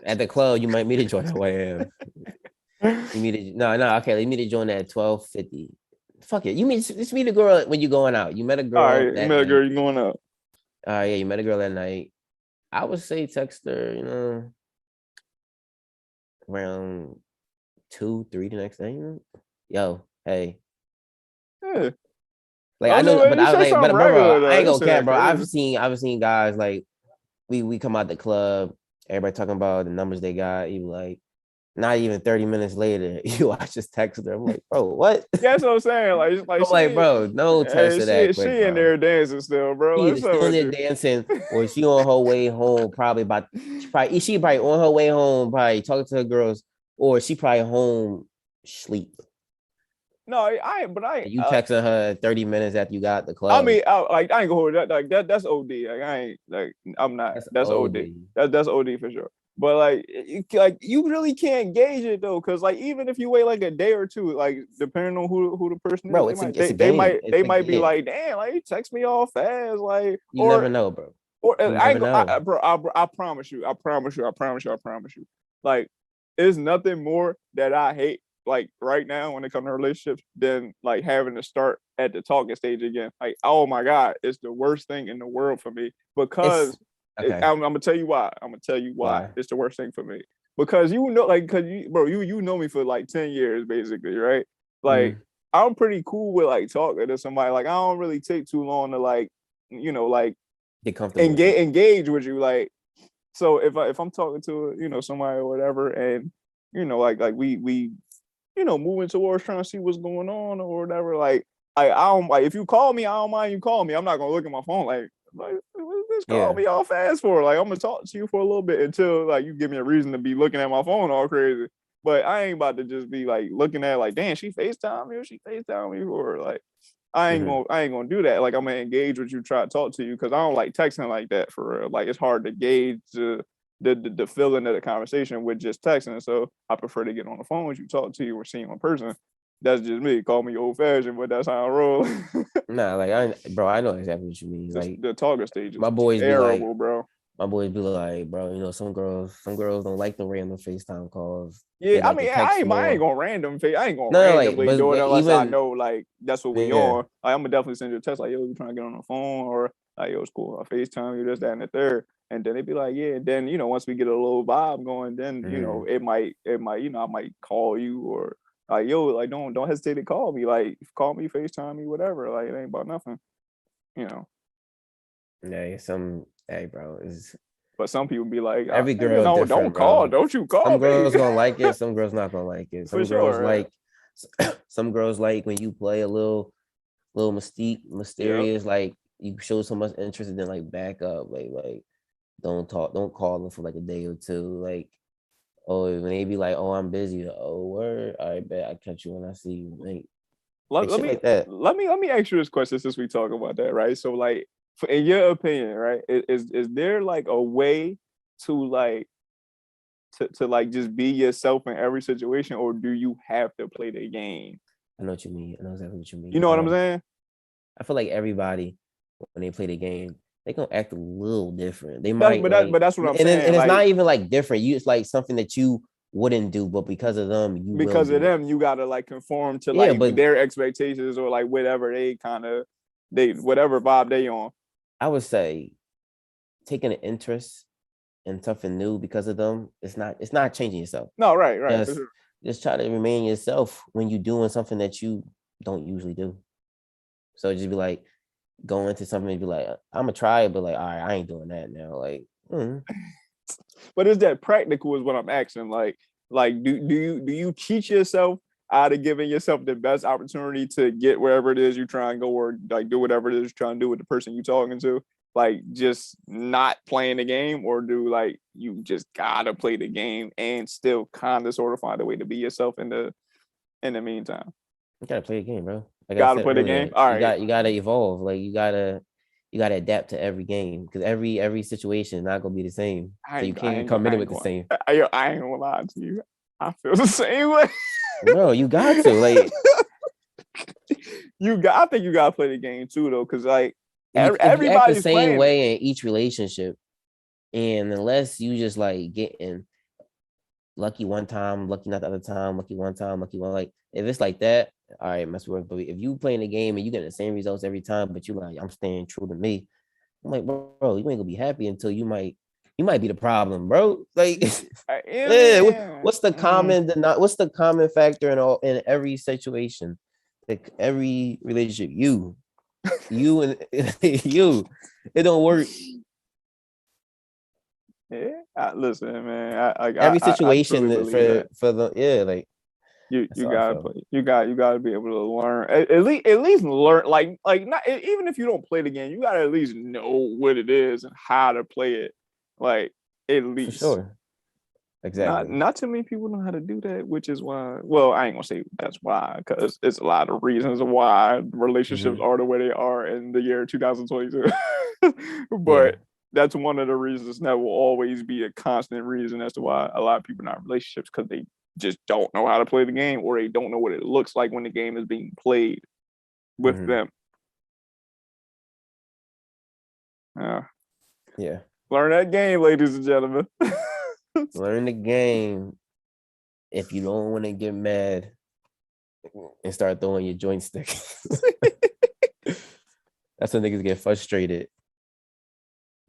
At the club, you might meet a John at 1 a.m. You meet okay. You meet a John at 12:50. Fuck it. Just meet a girl when you're going out. You met a girl. All right, you met a girl, you're going out. Yeah, you met a girl that night. I would say text her, around 2, 3 the next day. Yo, hey. Yeah. Like I know, but I was like, bro, I ain't gonna cap, bro. I've seen guys like we come out the club, everybody talking about the numbers they got. You like, not even 30 minutes later, I just texted her. I'm like, bro, what? Yeah, that's what I'm saying. Like, bro, no text to that quick, she in there dancing still, bro. She's still in there dancing, or she on her way home, probably she probably on her way home, probably talking to her girls, or she probably home sleep. No, you texting her 30 minutes after you got the club. I mean, I ain't gonna hold that. Like that's OD. Like I ain't like I'm not. That's OD. That's OD for sure. But like, you really can't gauge it though, because like even if you wait like a day or two, like depending on who the person is, Bro. they It's a might it's a they game. might It's they a might be game. like, damn, like he text me all fast, like You never know, bro. or You I never ain't go, know. bro. I promise you, I promise you, I promise you, I promise you. Like, there's nothing more that I hate like right now when it comes to relationships than like having to start at the talking stage again. Like, oh my god, it's the worst thing in the world for me It's because okay. I'm gonna tell you why. I'm gonna tell you why Why? it's the worst thing for me. Because you know, like, cause you, bro, you know me for like 10 years basically, right? Like, Mm, I'm pretty cool with like talking to somebody. Like, I don't really take too long to like, like get comfortable with you. engage with you. Like, so if I'm talking to somebody or whatever, and like we moving towards trying to see what's going on or whatever, like I don't like if you call me, I don't mind you call me. I'm not gonna look at my phone like what this call Yeah. me all fast for? Like I'm gonna talk to you for a little bit until like you give me a reason to be looking at my phone all crazy. But I ain't about to just be like looking at like, damn, she FaceTime me or she FaceTime me or like Mm-hmm. I ain't gonna do that. Like I'm gonna engage with you, try to talk to you because I don't like texting like that for real. Like it's hard to gauge the feeling of the conversation with just texting. So I prefer to get on the phone with you, talk to you, or see you in person. That's just me. Call me old fashioned, but that's how I roll. Nah, like bro, I know exactly what you mean. Like The talking stage is my boys be like, terrible, bro. bro, some girls don't like the random FaceTime calls. They Yeah, I like to mean, text I ain't more. gonna I ain't gonna No, like, randomly but do it unless I even know like that's what we yeah. on. Like, I'm gonna definitely send you a text like, yo, you trying to get on the phone or like, yo, it's cool. I FaceTime you, this, that, and the third. And then they'd be like, yeah. And then once we get a little vibe going, then Mm-hmm. it might I might call you or like, yo, like don't hesitate to call me. Like, call me, FaceTime me, whatever. Like, it ain't about nothing, you know. Yeah, hey, bro, is But some people be like, every nigga, girl no, don't different, call, bro. don't you Some call me girls gonna like it, some girls not gonna like it. for sure. Some girls like when you play a little Yep. mysterious, like you show so much interest and then like back up, like don't call them for like a day or two. Like, oh, when they be like, oh, I'm busy. Oh, word. I bet I catch you when I see you. Like let shit me like that. let me ask you this question since we talk about that, right? So like in your opinion, right, is there like a way to like to like just be yourself in every situation, or do you have to play the game? I know what you mean. I know exactly what you You mean. know what I'm saying? I feel like everybody when they play the game, they gonna act a little different. They might But like, that's what I'm and saying. it's Like not even like different. It's like something that you wouldn't do, but because of them, you will because of do it. them, you gotta like conform to Yeah, like but their expectations or like whatever they whatever vibe they on. I would say taking an interest in something new because of them, it's not changing yourself. No, right, for Just sure. just try to remain yourself when you're doing something that you don't usually do. So just be like, go into something and be like, I'm gonna try it, but like, all right, I ain't doing that now. Like, But is that practical is what I'm asking. Like do you teach yourself out of giving yourself the best opportunity to get wherever it is you try and go or like do whatever it is you're trying to do with the person you're talking to? Like just not playing the game, or do like you just gotta play the game and still kind of sort of find a way to be yourself in the meantime? you gotta play a game, bro. Like I Gotta said play the game. earlier, All right. you gotta evolve. Like you gotta adapt to every game because every situation is not gonna be the same. So you can't come in it with the same. I ain't gonna lie to you. I feel the same way. Bro, you got to like I think you gotta play the game too though, because like if you act the everybody's same playing it. way in each relationship, and unless you just like getting lucky one time, lucky not the other time, lucky one time, lucky one, like if it's like that, all right, must work. But if you playing the game and you get the same results every time, but you like I'm staying true to me, I'm like, bro, you ain't gonna be happy until you might be the problem, bro. Like, yeah, Yeah, what's the common factor in every situation, like every relationship? You and you, it don't work. yeah. Listen, man. Every I truly situation believe that. for the yeah, like that's You how I gotta feel. play. You gotta be able to learn. At least learn. Like not even if you don't play the game, you gotta at least know what it is and how to play it. Like at For least. sure. Not Exactly. not too many people know how to do that, which is why. Well, I ain't gonna say that's why, because it's a lot of reasons why relationships Hmm. are the way they are in the year 2022. Yeah. but that's one of the reasons that will always be a constant reason as to why a lot of people are not in relationships, because they just don't know how to play the game, or they don't know what it looks like when the game is being played with them. Yeah. Learn that game, ladies and gentlemen. Learn the game. If you don't want to get mad and start throwing your joystick. That's when niggas get frustrated.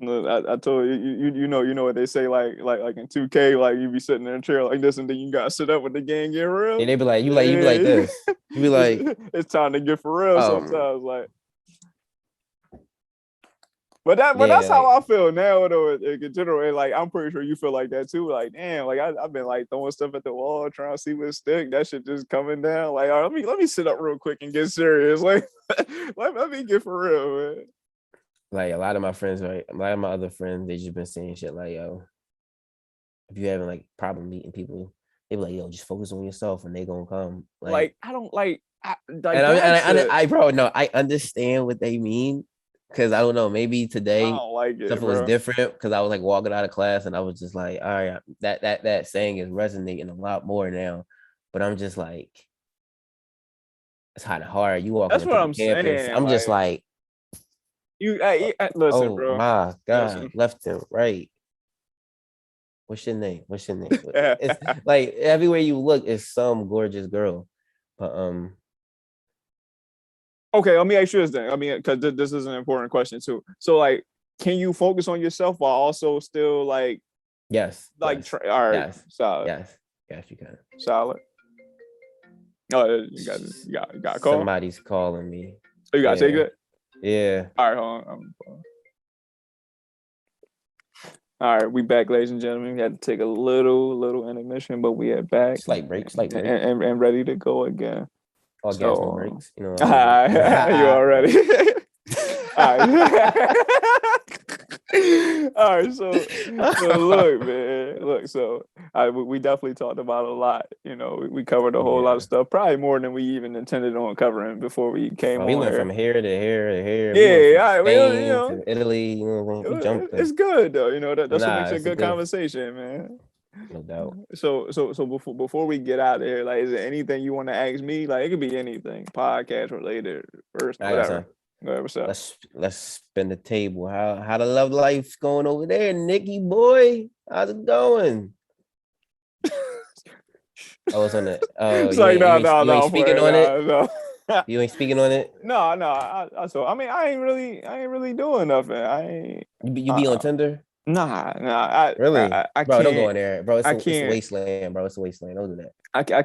I told you know what they say, like in 2K, like you be sitting in a chair like this, and then you gotta sit up when the game get real. And they be like, you be like this. You be like, it's time to get for real sometimes, like. But that's how I feel now, though. In general, and like I'm pretty sure you feel like that too. Like, damn, like I've been like throwing stuff at the wall, trying to see what stick. That shit just coming down. Like, all right, let me sit up real quick and get serious. Like, let me get for real, man. Like a lot of my friends, right? A lot of my other friends, they just been saying shit like, yo, if you having like problem meeting people, they be like, yo, just focus on yourself and they gonna come. Like I don't like. Bro, no, I understand what they mean. Cause I don't know, maybe today I don't like it, stuff was different because I was like walking out of class and I was just like, all right, that saying is resonating a lot more now. But I'm just like, it's kind of hard. You walking That's what I'm campus. saying. I'm just like, listen, oh bro. My God, left and right. What's your name? It's like everywhere you look is some gorgeous girl. But okay, let me ask you this then. I mean, because this is an important question too. So, like, can you focus on yourself while also still like? Yes. Like, yes, all right. Yes. Solid. Yes, you can. Solid. Oh, you got a call? Somebody's calling me. Oh, you gotta take it? Yeah. All right, hold on. All right, we back, ladies and gentlemen. We had to take a little intermission, but we are back. Slight break. And ready to go again. Orgasm breaks. You know. You already. All right. All right, so look, man. So we definitely talked about a lot. You know, we covered a whole lot of stuff, probably more than we even intended on covering before we came on. We went from here to here to here. Yeah, Spain to Italy. You know, we jumped. It's good though. You know, that's what makes it a good conversation, man. No doubt. So before we get out of here, like, is there anything you want to ask me? Like, it could be anything, podcast related, first, whatever. What's up? Let's spin the table. How the love life's going over there, Nicky boy? How's it going? Oh, it's on it. Oh, it's like no. Speaking on it. No. You ain't speaking on it. No. I mean, I ain't really doing nothing. You be on Tinder? Nah. Really? I bro, can't, don't go in there, bro. It's a wasteland, bro. It's a wasteland. Don't do that. I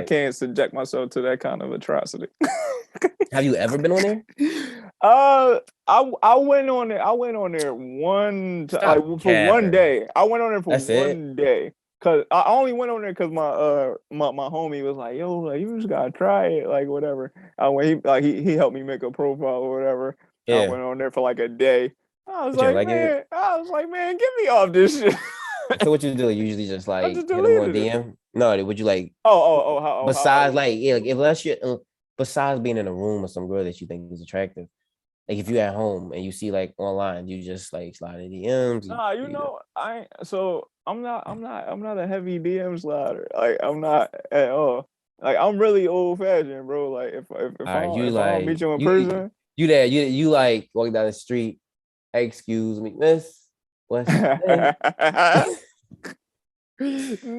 can't subject myself to that kind of atrocity. Have you ever been on there? I went on there. I went on there one time, for 1 day. I went on there for one day. Cause I only went on there because my homie was like, yo, like, you just gotta try it, like whatever. He helped me make a profile or whatever. Yeah. I went on there for like a day. I was like, man, get me off this shit. So what you do? You usually just like hit them on DM? No, would you like? Besides, unless you're besides being in a room with some girl that you think is attractive, like if you're at home and you see like online, you just like slide in DMs. I'm not a heavy DM slider. Like I'm not at all. Like I'm really old fashioned, bro. Like if I don't meet you in person, you like walking down the street. Excuse me, miss. What's your name?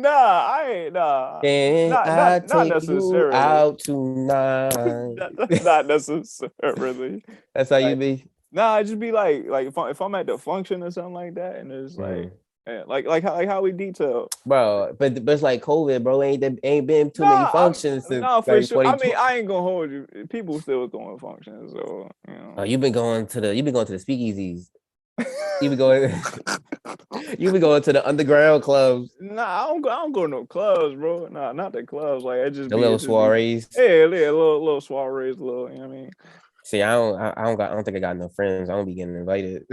I ain't. Not necessarily. Out tonight. Not necessarily. That's how you be. Nah, I just be like if I'm at the function or something like that, and it's like how we detail, bro. But it's like COVID, bro. Ain't been too many functions. For sure. I mean, I ain't gonna hold you. People still throwing functions, so you know. Oh, you've been going to the speakeasies. You be going to the underground clubs. Nah, I don't go to no clubs, bro. Nah, not the clubs. Like I just the little soirees. Little soirees, you know what I mean. See, I don't think I got no friends. I don't be getting invited.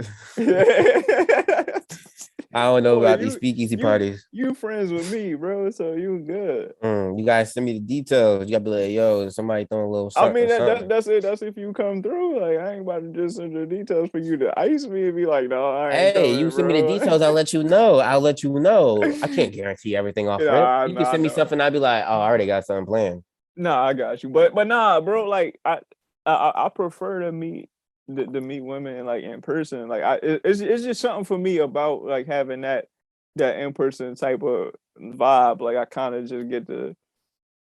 I don't know Boy, about these speakeasy parties. you friends with me, bro. So you good. You guys send me the details. You gotta be like, yo, somebody throwing a little I something, mean something. that's it. That's if you come through. Like I ain't about to just send the details for you to ice me and be like, no, I ain't Hey, you coming, send me the bro. details, I'll let you know. I'll let you know. I can't guarantee everything off rip. Nah, You can nah, send me no. something, I'll be like, oh, I already got something planned. Nah, I got you. But nah, bro. Like I prefer to meet women like in person. Like it's just something for me about like having that in person type of vibe. Like I kind of just get the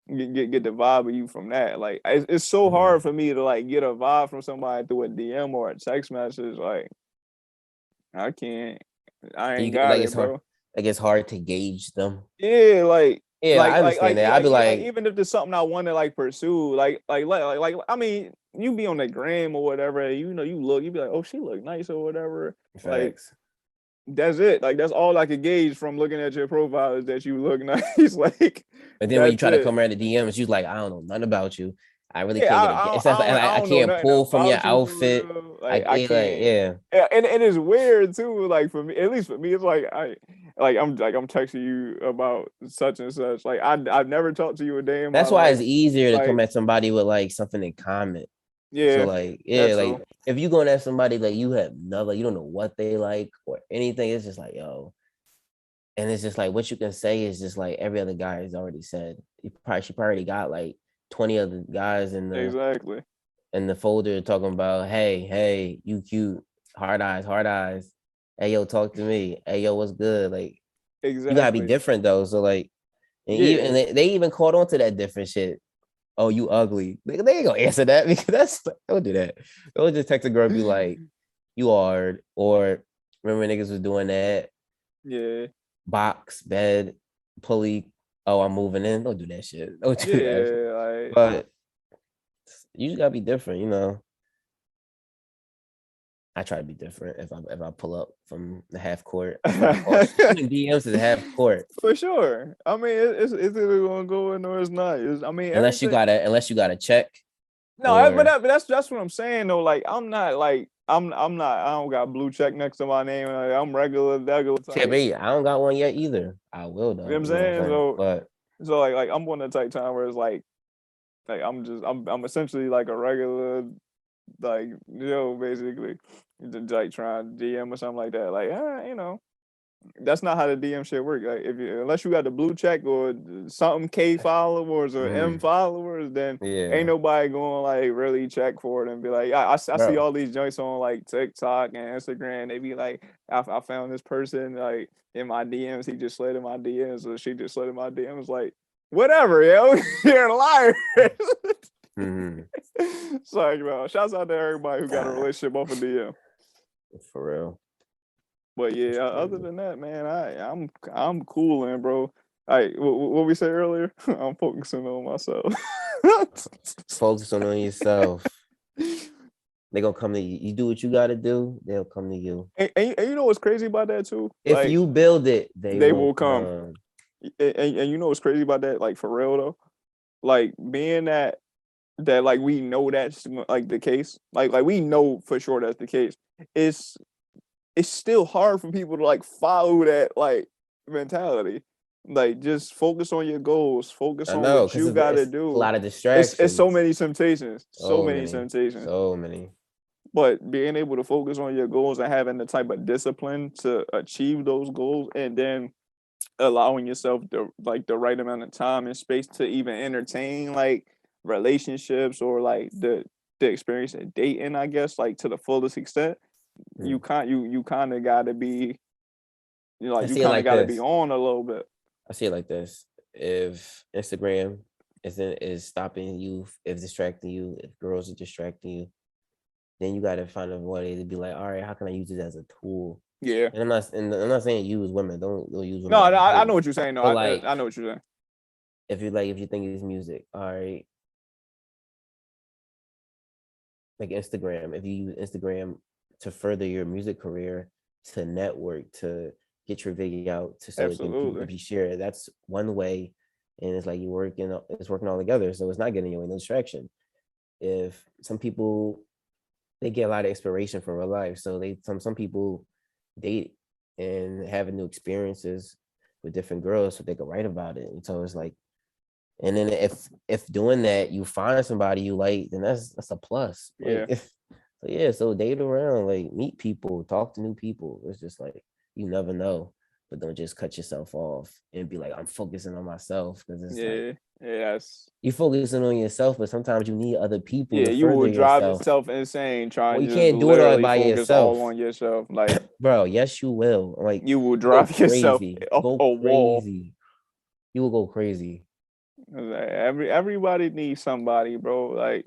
get the vibe of you from that. Like it's so hard for me to like get a vibe from somebody through a DM or a text message. Like I can't. I ain't You got like it, it's hard, bro. like it's hard to gauge them. Yeah, Yeah, I understand that. I'd be like like, even if there's something I want to like pursue, I mean, you be on the gram or whatever, you know, you be like, oh, she look nice or whatever. Like facts. that's it. Like that's all I could gauge from looking at your profile is that you look nice. Like And then when you that's try to it. come around the DMs, you're like, I don't know nothing about you. I really Yeah, can't get a it's not like I I don't know can't nothing pull from your about you for outfit. real. I Like I it, like, can't. yeah. Yeah, and it's weird too. Like for me, at least for me, it's like I'm texting you about such and such. Like I've never talked to you a day in my That's why life. it's easier to come Like at somebody with like something in common. So yeah, like, yeah, that's like true. if you going at somebody like you have nothing, you don't know what they like or anything, it's just like, yo. And it's just like what you can say is just like every other guy has already said. She probably already got like 20 other guys Exactly. in the folder talking about, hey, you cute, hard eyes, hard eyes. Hey yo, talk to me. Hey yo, what's good? Like you gotta be Exactly. different though. So like, Yeah. and they even caught on to that different shit. Oh, you ugly. They ain't gonna answer that because that's don't do that. Don't just text a girl and be like, you hard. Or remember niggas was doing that Yeah. box, bed, pulley. Oh, I'm moving in. Don't do that shit. Don't do that shit. Yeah. Like But you just gotta be different, you know. I try to be different if I pull up from the half court. That's what I call shooting DMs to the half court. for sure. I mean, it's either gonna go in or it's not. I mean, everything. Unless you got a check No, or but that's what I'm saying though. Like I'm not like I'm not. I don't got blue check next to my name. Like, I'm regular tip type. me. I don't got one yet either. I will You know what though. I'm You know what I'm saying? saying? But So like I'm on the type time where it's like I'm essentially like a regular like basically just like trying to DM or something like that. Like you know. That's not how the DM shit work. Like unless you got the blue check or something K followers or M followers, then ain't yeah, nobody going like really check for it and be like, I see bro. all these joints on like TikTok and Instagram. They be like, I found this person like in my DMs. He just slid in my DMs or she just slid in my DMs. Like whatever, yo, you're a liar. So like, shouts out to everybody who got a relationship off a DM. For real. But yeah, That's other crazy. than that, man, I'm cooling, bro. What we said earlier, I'm focusing on myself. Focus on yourself. They gonna come to you. You do what you gotta do, they'll come to you. And you know what's crazy about that too? If Like you build it, they they will will come. come. And you know what's crazy about that? Like for real though, like being that like we know that's like the case. Like we know for sure that's the case. It's it's still hard for people to like follow that like mentality. Like just focus on your goals, focus I on know, what because you gotta it's a do. lot of It's so distractions. many temptations, so So many many, temptations. so many. But being able to focus on your goals and having the type of discipline to achieve those goals and then allowing yourself the right amount of time and space to even entertain like relationships or like the experience of dating, I guess, like to the fullest extent, Hmm. you kind of got to be I like you see it kind of like got to be this. on a little bit. I see it like this. If Instagram is stopping you, if distracting you, if girls are distracting you, then you gotta find a way to be like, all right, how can I use it as a tool? Yeah. And I'm not saying use women. Don't use women No, as a I tool. know what you're saying. No, But like, I know what you're saying. if you think it's music, all right, like Instagram. If you use Instagram to further your music career, to network, to get your video out, to so it can people can Absolutely. be shared. That's one way, and it's like it's working all together. So it's not getting you no distraction. If some people they get a lot of inspiration from real life, so some people date and having new experiences with different girls so they could write about it. And so it's like, and then if doing that you find somebody you like, then that's a plus. Like Yeah. so yeah, so date around, like meet people, talk to new people. It's just like you never know, but don't just cut yourself off and be like, I'm focusing on myself, because it's like Yeah. Yes. you focusing on yourself, but sometimes you need other people Yeah, to you further will drive yourself. yourself insane Well, trying you to just can't do it all literally by focus all yourself, on yourself. Like bro. Yes, you will. Like you will go drive yourself crazy, up go a wall. crazy. You will go crazy. Like, everybody needs somebody, bro. Like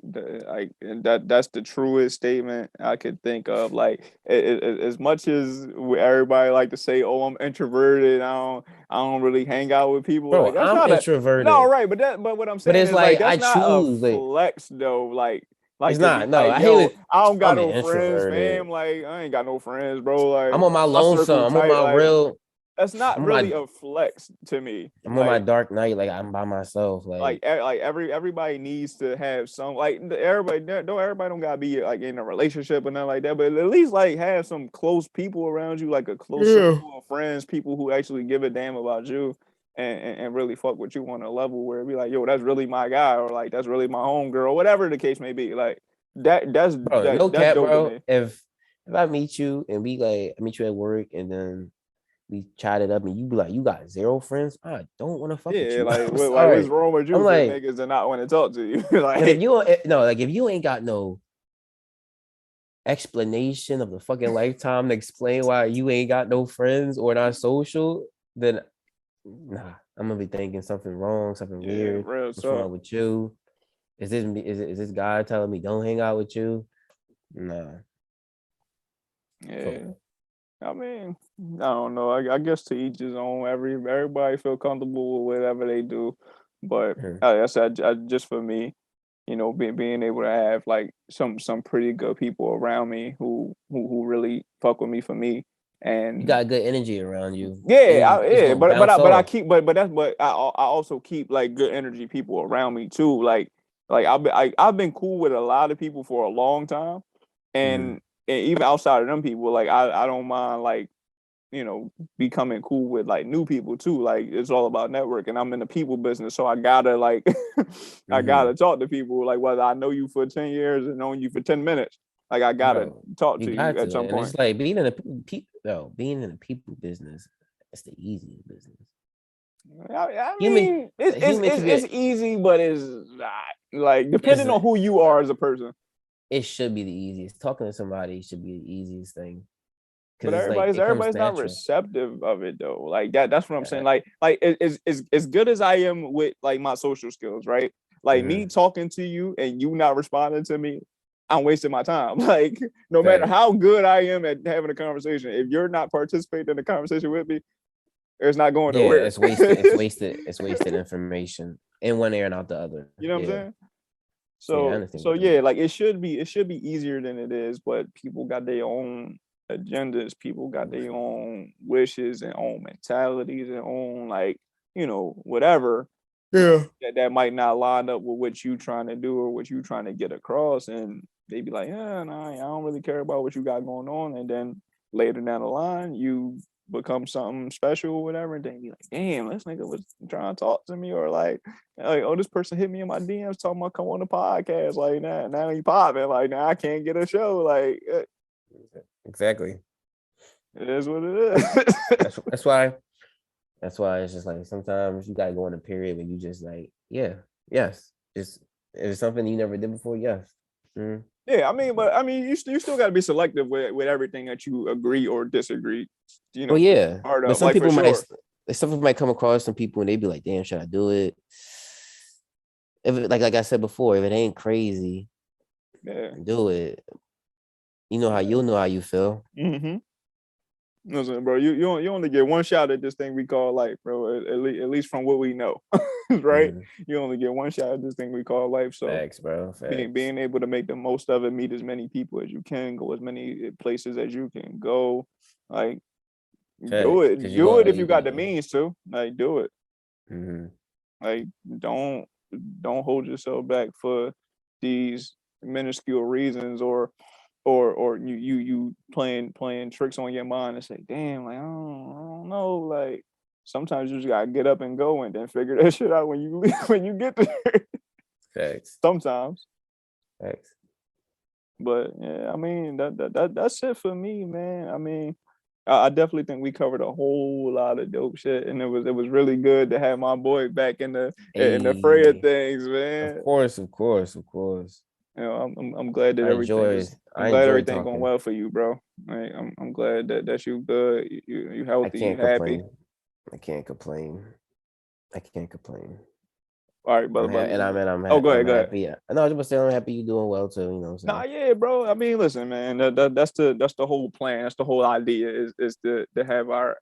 and that's the truest statement I could think of. Like as much as everybody like to say, "Oh, I'm introverted. I don't really hang out with people." Bro, Like that's I'm not a no, introverted, right. But what I'm but saying it's is like like I that's not a choose. Like flex though. Like it's to be not. No, like, I hate yo, it. I don't got I'm an no friends, introverted. fam. Like I ain't got no friends, bro. I'm Like on my my circle lonesome. I'm on tight. my Like real. that's not I'm on really my. a flex to me. I'm on my dark night. Like I'm by myself. Like Everybody needs to have some like everybody don't gotta be like in a relationship or nothing like that, but at least like have some close people around you, like a close yeah, circle of friends, people who actually give a damn about you and really fuck with you on a level where it be like, yo, that's really my guy, or like that's really my home girl, whatever the case may be. Like bro. No that's cap, dope to bro. me. If I meet you and we like I meet you at work and then we chat it up and you be like, you got zero friends. I don't want to fuck with Yeah, you. like I'm what's sorry. wrong with I'm you for like, niggas to not want to talk to you? and if Like you no, like if you ain't got no explanation of the fucking lifetime to explain why you ain't got no friends or not social, then nah, I'm gonna be thinking something wrong, something yeah, weird. real What's wrong talk. with you? Is this guy telling me don't hang out with you? Nah, fuck Yeah. that. I mean, I don't know. I guess to each his own. Everybody feel comfortable with whatever they do, but Mhm. I said just for me, being able to have like some pretty good people around me who really fuck with me for me, You and got good energy around you, and yeah, it's yeah. gonna But I bounce keep but I also keep like good energy people around me too. Like I've been cool with a lot of people for a long time, off. and even outside of them people, like I don't mind like becoming cool with like new people too. Like it's all about networking. I'm in the people business, so I gotta like I Mm-hmm. gotta talk to people. Like whether I know you for 10 years and knowing you for 10 minutes, like I gotta Bro, talk you to you got at to, some and point. it's like being in a people business. It's the easiest business. I Human, mean, a human can it's be. easy, but it's not like It's depending on who you are as a person. it should be the easiest. Talking to somebody should be the easiest thing But because it's like it comes everybody's not natural. receptive of it though. Like that's what I'm saying. Uh, Like as good as I am with like my social skills, right? Like me mm-hmm. talking to you and you not responding to me, I'm wasting my time. Like no matter Facts. how good I am at having a conversation, if you're not participating in the conversation with me, it's not going Yeah, nowhere. it's wasted. It's wasted. It's wasted information in one ear and out the other. You know what I'm Yeah, saying? yeah. I So understand so what you yeah, mean. like it should be easier than it is, but people got their own agendas, people got their own wishes and own mentalities and own like, whatever Yeah. that might not line up with what you trying to do or what you trying to get across. And they be like, yeah, nah, I don't really care about what you got going on. And then later down the line, you become something special or whatever, and then you be like, damn, this nigga was trying to talk to me, or like, oh, this person hit me in my DMs talking about come on the podcast. Like now you popping. Like now I can't get a show. Like Exactly. it is what it is. That's why. That's why it's just like sometimes you gotta go in a period where you just like, yeah, yes, just it's something you never did before. Yes. Mm. Yeah, I mean, but I mean, you still got to be selective with everything that you agree or disagree. Well, yeah, Part but of like for sure. some people might come across some people and they be like, damn, should I do it? If it, like I said before, if it ain't crazy, Yeah. do it. You'll know how you feel. Mm-hmm. Listen, bro, you only get one shot at this thing we call life, bro. At least from what we know, right? Mm-hmm. You only get one shot at this thing we call life. So Facts, bro. being Facts. being able to make the most of it, meet as many people as you can, go as many places as you can go, like Facts. Cause you're do it gonna if you got the means to, like do it. mm-hmm. Like don't hold yourself back for these minuscule reasons, or or you playing tricks on your mind and say, damn, like I don't know, like sometimes you just gotta get up and go and then figure that shit out when you leave, when you get there. Facts. Sometimes. Facts. But yeah, I mean that's it for me, man. I mean, I definitely think we covered a whole lot of dope shit, and it was really good to have my boy back in the fray of Hey, things, man. of course. You know, I'm glad that I'm I glad enjoy everything going talking. well for you, bro. Right? I'm glad that you good, you I healthy, you can't happy. complain. I can't complain. I can't complain. All right, I'm but happy, and oh, go I'm ahead. happy. No, I was just saying I'm happy you doing well too. You know what I'm Nah, saying? yeah, bro. I mean, listen, man. That's the whole plan. That's the whole idea is to have our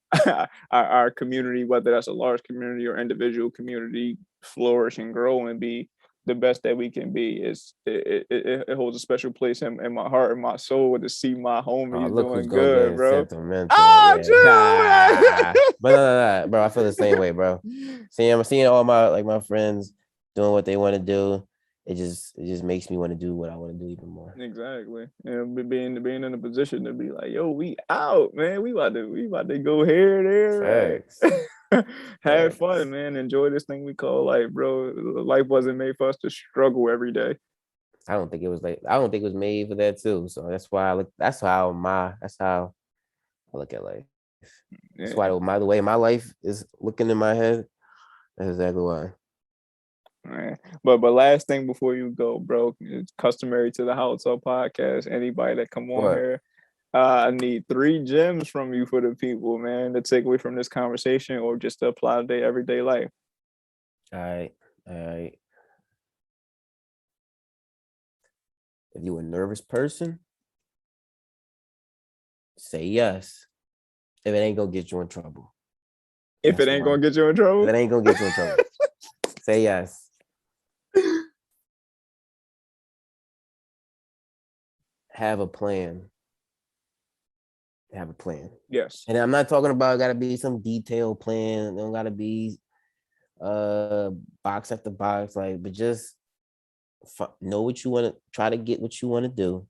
our community, whether that's a large community or individual community, flourish and grow and be the best that we can be. It holds a special place in my heart and my soul to see my Oh, homies look who's doing gonna good, get bro. sentimental. Ah, Yeah. true. But no, bro. I feel the same way, bro. Seeing all my friends doing what they want to do, it just makes me want to do what I want to do even more. Exactly. And being in a position to be like, yo, we out, man. We about to go here, there, Facts. right? Have Facts. fun, man. Enjoy this thing we call life, bro. Life wasn't made for us to struggle every day. I don't think it was made for that too. So that's why that's how I look at life. That's why Yeah. the way my life is looking in my head. That's exactly why. Man. But last thing before you go, bro, it's customary to the HolloTalk podcast. Anybody that come on What? here, I need 3 gems from you for the people, man, to take away from this conversation or just to apply to their everyday life. All right. If you're a nervous person, say yes. If it ain't gonna get you in trouble. If it That's ain't one. gonna get you in If trouble. it ain't gonna get you in trouble, say yes. Have a plan. Have a plan. Yes. And I'm not talking about gotta be some detailed plan. It don't gotta be box after box, like, but just know what you want to try to get what you want to do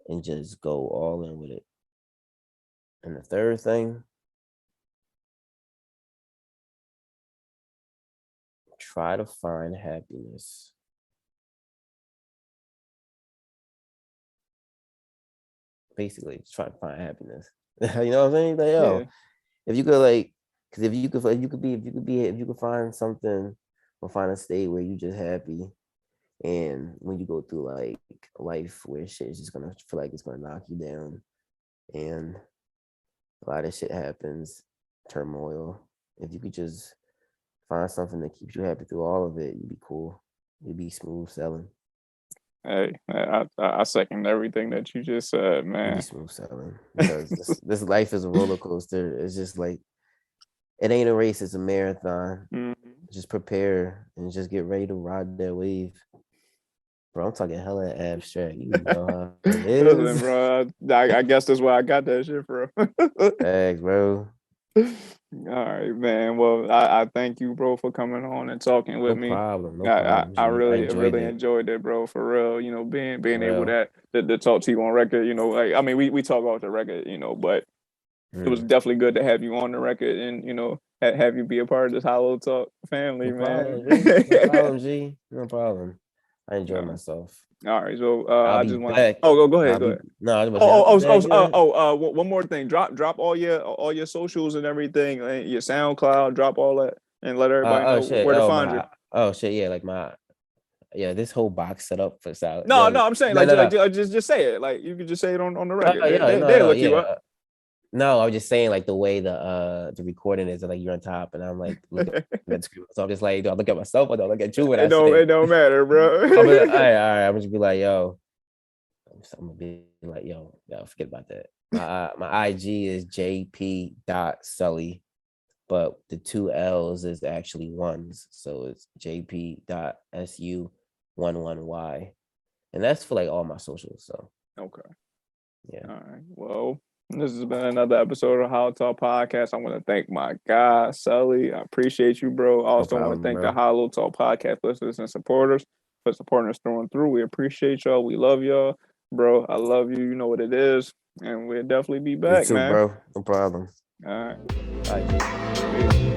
and just go all in with it. And the third thing, try to find happiness. Basically, just try to find happiness. You know what I'm saying? Like, Yeah. if you could like, because if you could find something or find a state where you just happy, and when you go through like life where shit is just gonna feel like it's gonna knock you down, and a lot of shit happens, turmoil. If you could just find something that keeps you happy through all of it, you'd be cool. You'd be smooth selling. Hey, I second everything that you just said, You'd be man. smooth selling because this life is a roller coaster. It's just like it ain't a race; it's a marathon. Mhm. Just prepare and just get ready to ride that wave. Bro, I'm talking hella abstract. You know how it Listen, is. bro. I guess that's where I got that shit from. Thanks, bro. All right, man. Well, I thank you, bro, for coming on and talking with No me. problem. No problem, I G. I enjoyed really it. enjoyed it, bro. For real, you know, being For able real. to talk to you on record. You know, like I mean, we talk off the record, you know, but it was Mm. definitely good to have you on the record and you know have you be a part of this HolloTalk family, No man. problem, G. No problem, G. No problem. I enjoy No. myself. All right, so I'll I be just want. back. Oh, go I'll ahead, go be ahead. no, I was about to say I'll be back. Yeah. One more thing. Drop all your socials and everything, your SoundCloud. Drop all that and let everybody Oh know shit. where to find you. Oh shit. Yeah, like my this whole box set up for salad. No, Yeah. no, I'm saying No, like, no, no. just say it. Like you could just say it on the record. Oh yeah, no, They no, look you yeah. up. No, I was just saying like the way the recording is like you're on top and I'm like looking at the screen. So I'm just like, do I look at myself or do I look at you when I It say? don't matter, bro. I'm gonna, all right. I'm gonna be like, yo. I'm gonna be like, yo, forget about that. My IG is jp.sully, but the 2 L's is actually ones. So it's jp.su11y. And that's for like all my socials. So Okay. yeah. All right. Well, this has been another episode of How Talk Podcast. I want to thank my guy, Sully. I appreciate you, bro. I No also want to problem, thank the bro. Hollow Talk Podcast listeners and supporters for supporting us through and through. We appreciate y'all. We love y'all. Bro, I love you. You know what it is. And we'll definitely be You back, too, man. bro. No problem. All right. Bye. Peace.